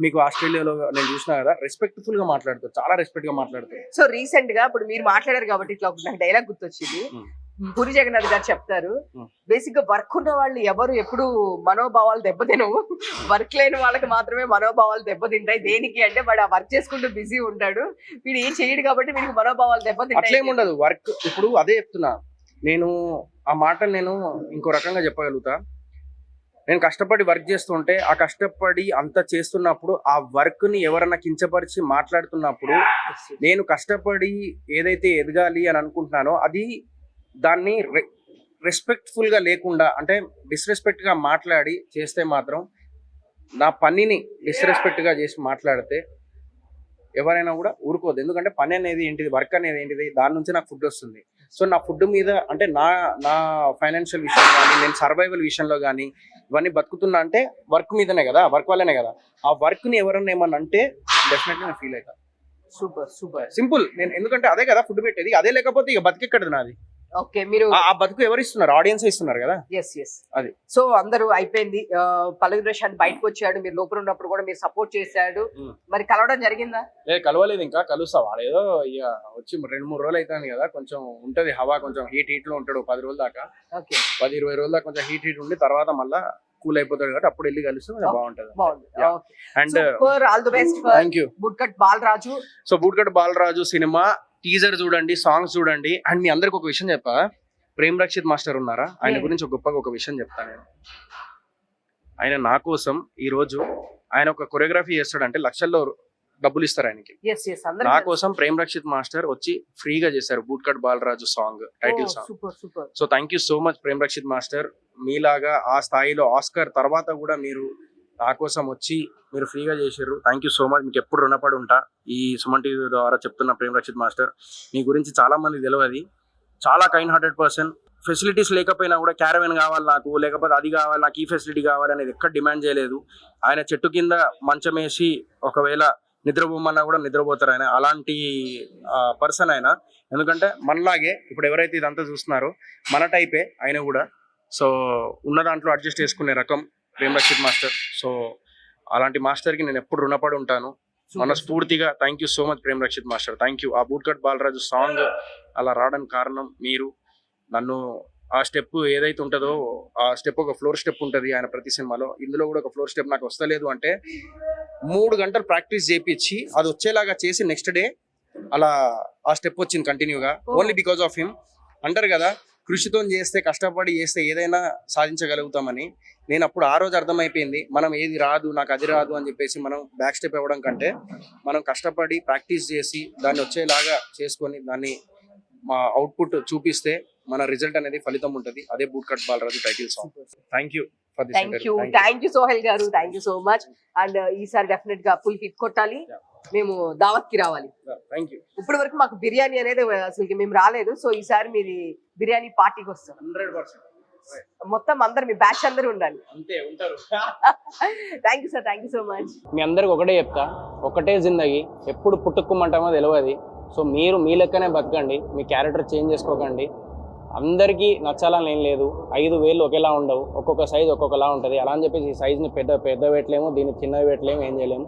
మీకు ఆస్ట్రేలియాలో నేను చూసినా కదా, రెస్పెక్ట్ఫుల్ గా మాట్లాడతారు, చాలా రెస్పెక్ట్ గా మాట్లాడతారు. సో రీసెంట్ గా ఇప్పుడు మీరు మాట్లాడారు కాబట్టి ఇట్లా నాకు డైలాగ్ గుర్తొచ్చింది. పూరి జగన్నాథ్ గారు చెప్తారు, బేసిక్ గా వర్క్ ఉన్న వాళ్ళు ఎవరు ఎప్పుడు మనోభావాలు దెబ్బతినవు, వర్క్ లేని వాళ్ళకి మాత్రమే మనోభావాలు దెబ్బతింటాయి. దేనికి అంటే వాడు ఆ వర్క్ చేసుకుంటూ బిజీ ఉంటాడు, వీడు ఏం చేయడు కాబట్టి వీడికి మనోభావాలు దెబ్బతింటాయి. అట్లేముండదు. వర్క్ ఇప్పుడు అదే చెప్తున్నా నేను, ఆ మాట నేను ఇంకో రకంగా చెప్పగలుగుతా. నేను కష్టపడి వర్క్ చేస్తుంటే ఆ కష్టపడి అంత చేస్తున్నప్పుడు ఆ వర్క్ని ఎవరన్నా కించపరిచి మాట్లాడుతున్నప్పుడు నేను కష్టపడి ఏదైతే ఎదగాలి అని అనుకుంటున్నానో అది దాన్ని రెస్పెక్ట్ఫుల్గా లేకుండా అంటే డిస్రెస్పెక్ట్గా మాట్లాడి చేస్తే మాత్రం నా పనిని డిస్రెస్పెక్ట్గా చేసి మాట్లాడితే ఎవరైనా కూడా ఊరుకోదు. ఎందుకంటే పని అనేది ఏంటిది, వర్క్ అనేది ఏంటిది, దాని నుంచి నాకు ఫుడ్ వస్తుంది. సో నా ఫుడ్ మీద అంటే నా ఫైనాన్షియల్ విషయం కానీ, నేను సర్వైవల్ విషయంలో కానీ ఇవన్నీ బతుకుతున్నా అంటే వర్క్ మీదనే కదా, వర్క్ వల్లనే కదా. ఆ వర్క్ని ఎవరన్నా ఏమన్నా అంటే డెఫినెట్లీ నేను ఫీల్ అవుతా. Super simple. నేను ఎందుకంటే అదే కదా ఫుడ్ పెట్టేది, అదే లేకపోతే ఇక బతికెక్కడది నాది. ఓకే, మీరు ఆ బతుకు ఎవరు ఇస్తున్నారు? ఆడియన్స్ ఇస్తున్నారు కదా. ఎస్ అది. సో అందరూ అయిపోయింది, పల్లవి ప్రశాంత్ బయటకు వచ్చాడు, మీరు లోపల ఉన్నప్పుడు కూడా మీరు సపోర్ట్ చేశాడు, మరి కలవడం జరిగిందా? కలవలేదు, ఇంకా కలుస్తా. వాడేదో ఇక వచ్చి 2-3 రోజులు అవుతుంది కదా, కొంచెం ఉంటది హవా, కొంచెం హీట్ లో ఉంటాడు 10 రోజుల దాకా. 10-20 రోజుల దాకా కొంచెం హీట్ ఉండి తర్వాత మళ్ళా కూల్ అయిపోతాడు కాబట్టి అప్పుడు వెళ్ళి కలిస్తే కొంచెం బాగుంటది. And all the best for thank you. Bootcut Balaraju. So bootcut Balaraju cinema teaser చూడండి, సాంగ్స్ చూడండి. అండ్ మీ అందరికి ఒక విషయం చెప్పా, ప్రేమ్ రక్షిత్ మాస్టర్ ఉన్నారా, ఆయన గురించి గొప్పగా ఒక విషయం చెప్తాను నేను. ఆయన నా కోసం ఈ రోజు ఆయన ఒక కొరియోగ్రఫీ చేస్తాడంటే లక్షల్లో డబ్బులు ఇస్తారు ఆయనకి. నా కోసం ప్రేమ్ రక్షిత్ మాస్టర్ వచ్చి ఫ్రీగా చేశారు bootcut Balaraju song, title song. So thank you so much Prem Rakshit master. మీలాగా ఆ స్థాయిలో ఆస్కర్ తర్వాత కూడా మీరు నా కోసం వచ్చి మీరు ఫ్రీగా చేశారు. Thank you so much. మీకు ఎప్పుడు రుణపడి ఉంటా. ఈ సుమన్ టీవీ ద్వారా చెప్తున్న ప్రేమ్ రక్షిత్ మాస్టర్, మీ గురించి చాలా మంది తెలియదు. చాలా కైండ్ హార్టెడ్ పర్సన్. ఫెసిలిటీస్ లేకపోయినా కూడా క్యారవెన్ కావాలి నాకు, లేకపోతే అది కావాలి నాకు, ఈ ఫెసిలిటీ కావాలి అనేది ఎక్కడ డిమాండ్ చేయలేదు. ఆయన చెట్టు కింద మంచం వేసి ఒకవేళ నిద్రపోమన్నా కూడా నిద్రపోతారు ఆయన. అలాంటి పర్సన్ ఆయన. ఎందుకంటే మనలాగే ఇప్పుడు ఎవరైతే ఇదంతా చూస్తున్నారో మన టైపే ఆయన కూడా. సో ఉన్న దాంట్లో అడ్జస్ట్ చేసుకునే రకం ప్రేమ్ రక్షిత్ మాస్టర్. సో అలాంటి మాస్టర్కి నేను ఎప్పుడు రుణపడి ఉంటాను మనస్ఫూర్తిగా. Thank you so much Prem Rakshit master, thank you. ఆ బూట్కట్ బాలరాజు సాంగ్ అలా రావడానికి కారణం మీరు. నన్ను ఆ స్టెప్ ఏదైతే ఉంటుందో ఆ స్టెప్ ఒక ఫ్లోర్ స్టెప్ ఉంటుంది ఆయన ప్రతి సినిమాలో, ఇందులో కూడా ఒక ఫ్లోర్ స్టెప్ నాకు వస్తలేదు అంటే 3 గంటలు ప్రాక్టీస్ చేయించి అది వచ్చేలాగా చేసి నెక్స్ట్ డే అలా ఆ స్టెప్ వచ్చింది కంటిన్యూగా. Only because of him. అంటారు కదా కృషితో చేస్తే, కష్టపడి చేస్తే ఏదైనా సాధించగలుగుతామని. నేను అప్పుడు ఆ రోజు అర్థమైపోయింది, మనం ఏది రాదు నాకు అది రాదు అని చెప్పేసి మనం బ్యాక్ స్టెప్ ఇవ్వడం కంటే మనం కష్టపడి ప్రాక్టీస్ చేసి దాన్ని వచ్చేలాగా చేసుకొని దాన్ని మా అవుట్పుట్ చూపిస్తే మన రిజల్ట్ అనేది ఫలితం ఉంటుంది. అదే Bootcut Balaraju title song. Thank you for this. Thank you Sohel గారు, thank you so much. And ఈసారి డెఫినెట్ గా ఫుల్ హిట్ కొట్టాలి, మేము దావత్ కి రావాలి. Thank you. ఇప్పటి వరకు మాకు బిర్యానీ అనేది అసలు మేము రాలేదు, సో ఈసారి మీది బిర్యానీ పార్టీకి వస్తాం 100%. మొత్తం అందరు మీ బ్యాచ్ అందరూ ఉండాలి. అంతే ఉంటారు. Thank you sir, thank you so much. మీ అందరికి ఒకటే చెప్తా, ఒకటే జిందగీ, ఎప్పుడు పుట్టుకోమంటామో తెలియదు. సో మీరు మీ లెక్కనే బతకండి, మీ క్యారెక్టర్ చేంజ్ చేసుకోకండి. అందరికీ నచ్చాలని ఏం లేదు, 5 వేలు ఒకేలా ఉండవు, ఒక్కొక్క సైజ్ ఒక్కొక్కలా ఉంటుంది. అలా అని చెప్పేసి ఈ సైజ్ని పెద్ద పెట్టలేము, దీన్ని చిన్నవి పెట్టలేము, ఏం చేయలేము.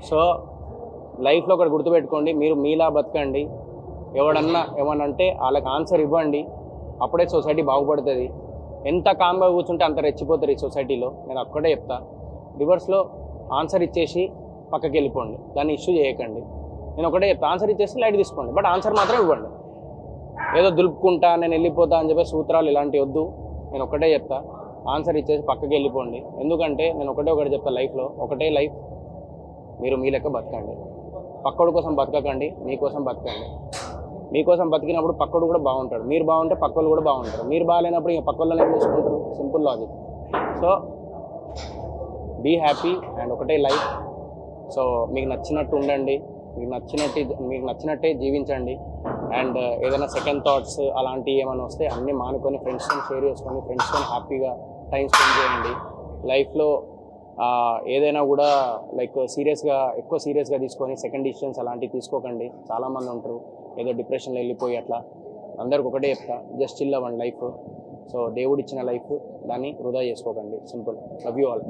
సో లైఫ్లో ఒకటి గుర్తుపెట్టుకోండి, మీరు మీలా బతకండి. ఎవడన్నా ఏమనంటే వాళ్ళకి ఆన్సర్ ఇవ్వండి, అప్పుడే సొసైటీ బాగుపడుతుంది. ఎంత కామ్గా కూర్చుంటే అంత రెచ్చిపోతారు ఈ సొసైటీలో. నేను ఒక్కటే చెప్తా, రివర్స్లో ఆన్సర్ ఇచ్చేసి పక్కకి వెళ్ళిపోండి, దాన్ని ఇష్యూ చేయకండి. నేను ఒకటే చెప్తా, ఆన్సర్ ఇచ్చేసి లైట్ తీసుకోండి, బట్ ఆన్సర్ మాత్రం ఇవ్వండి. ఏదో దులుపుకుంటా నేను వెళ్ళిపోతా అని చెప్పి సూత్రాలు ఇలాంటివి వద్దు. నేను ఒకటే చెప్తా, ఆన్సర్ ఇచ్చేసి పక్కకి వెళ్ళిపోండి. ఎందుకంటే నేను ఒకటి చెప్తా, లైఫ్లో ఒకటే లైఫ్, మీరు మీ లెక్క బతకండి. పక్కోడి కోసం బతకకండి, మీకోసం బతకండి. మీకోసం బతికినప్పుడు పక్కోడు కూడా బాగుంటాడు, మీరు బాగుంటే పక్కోళ్ళు కూడా బాగుంటారు. మీరు బాగాలేనప్పుడు ఇంకా పక్కోళ్ళని ఏం చేసుకుంటారు? Simple logic. So be happy and ఒకటే లైఫ్. సో మీకు నచ్చినట్టు ఉండండి, మీకు నచ్చినట్టే జీవించండి. అండ్ ఏదైనా సెకండ్ థాట్స్ అలాంటివి ఏమైనా వస్తే అన్నీ మానుకొని ఫ్రెండ్స్తో షేర్ చేసుకొని ఫ్రెండ్స్తో హ్యాపీగా టైం స్పెండ్ చేయండి. లైఫ్లో ఏదైనా కూడా ఎక్కువ సీరియస్గా తీసుకొని సెకండ్ డిసిషన్స్ అలాంటివి తీసుకోకండి. చాలామంది ఉంటారు ఏదో డిప్రెషన్లో వెళ్ళిపోయి అట్లా. అందరికి ఒకటే చెప్తా, జస్ట్ చిల్ అవ్వండి లైఫ్. సో దేవుడు ఇచ్చిన లైఫ్, దాన్ని వృధా చేసుకోకండి. సింపుల్. Love you all.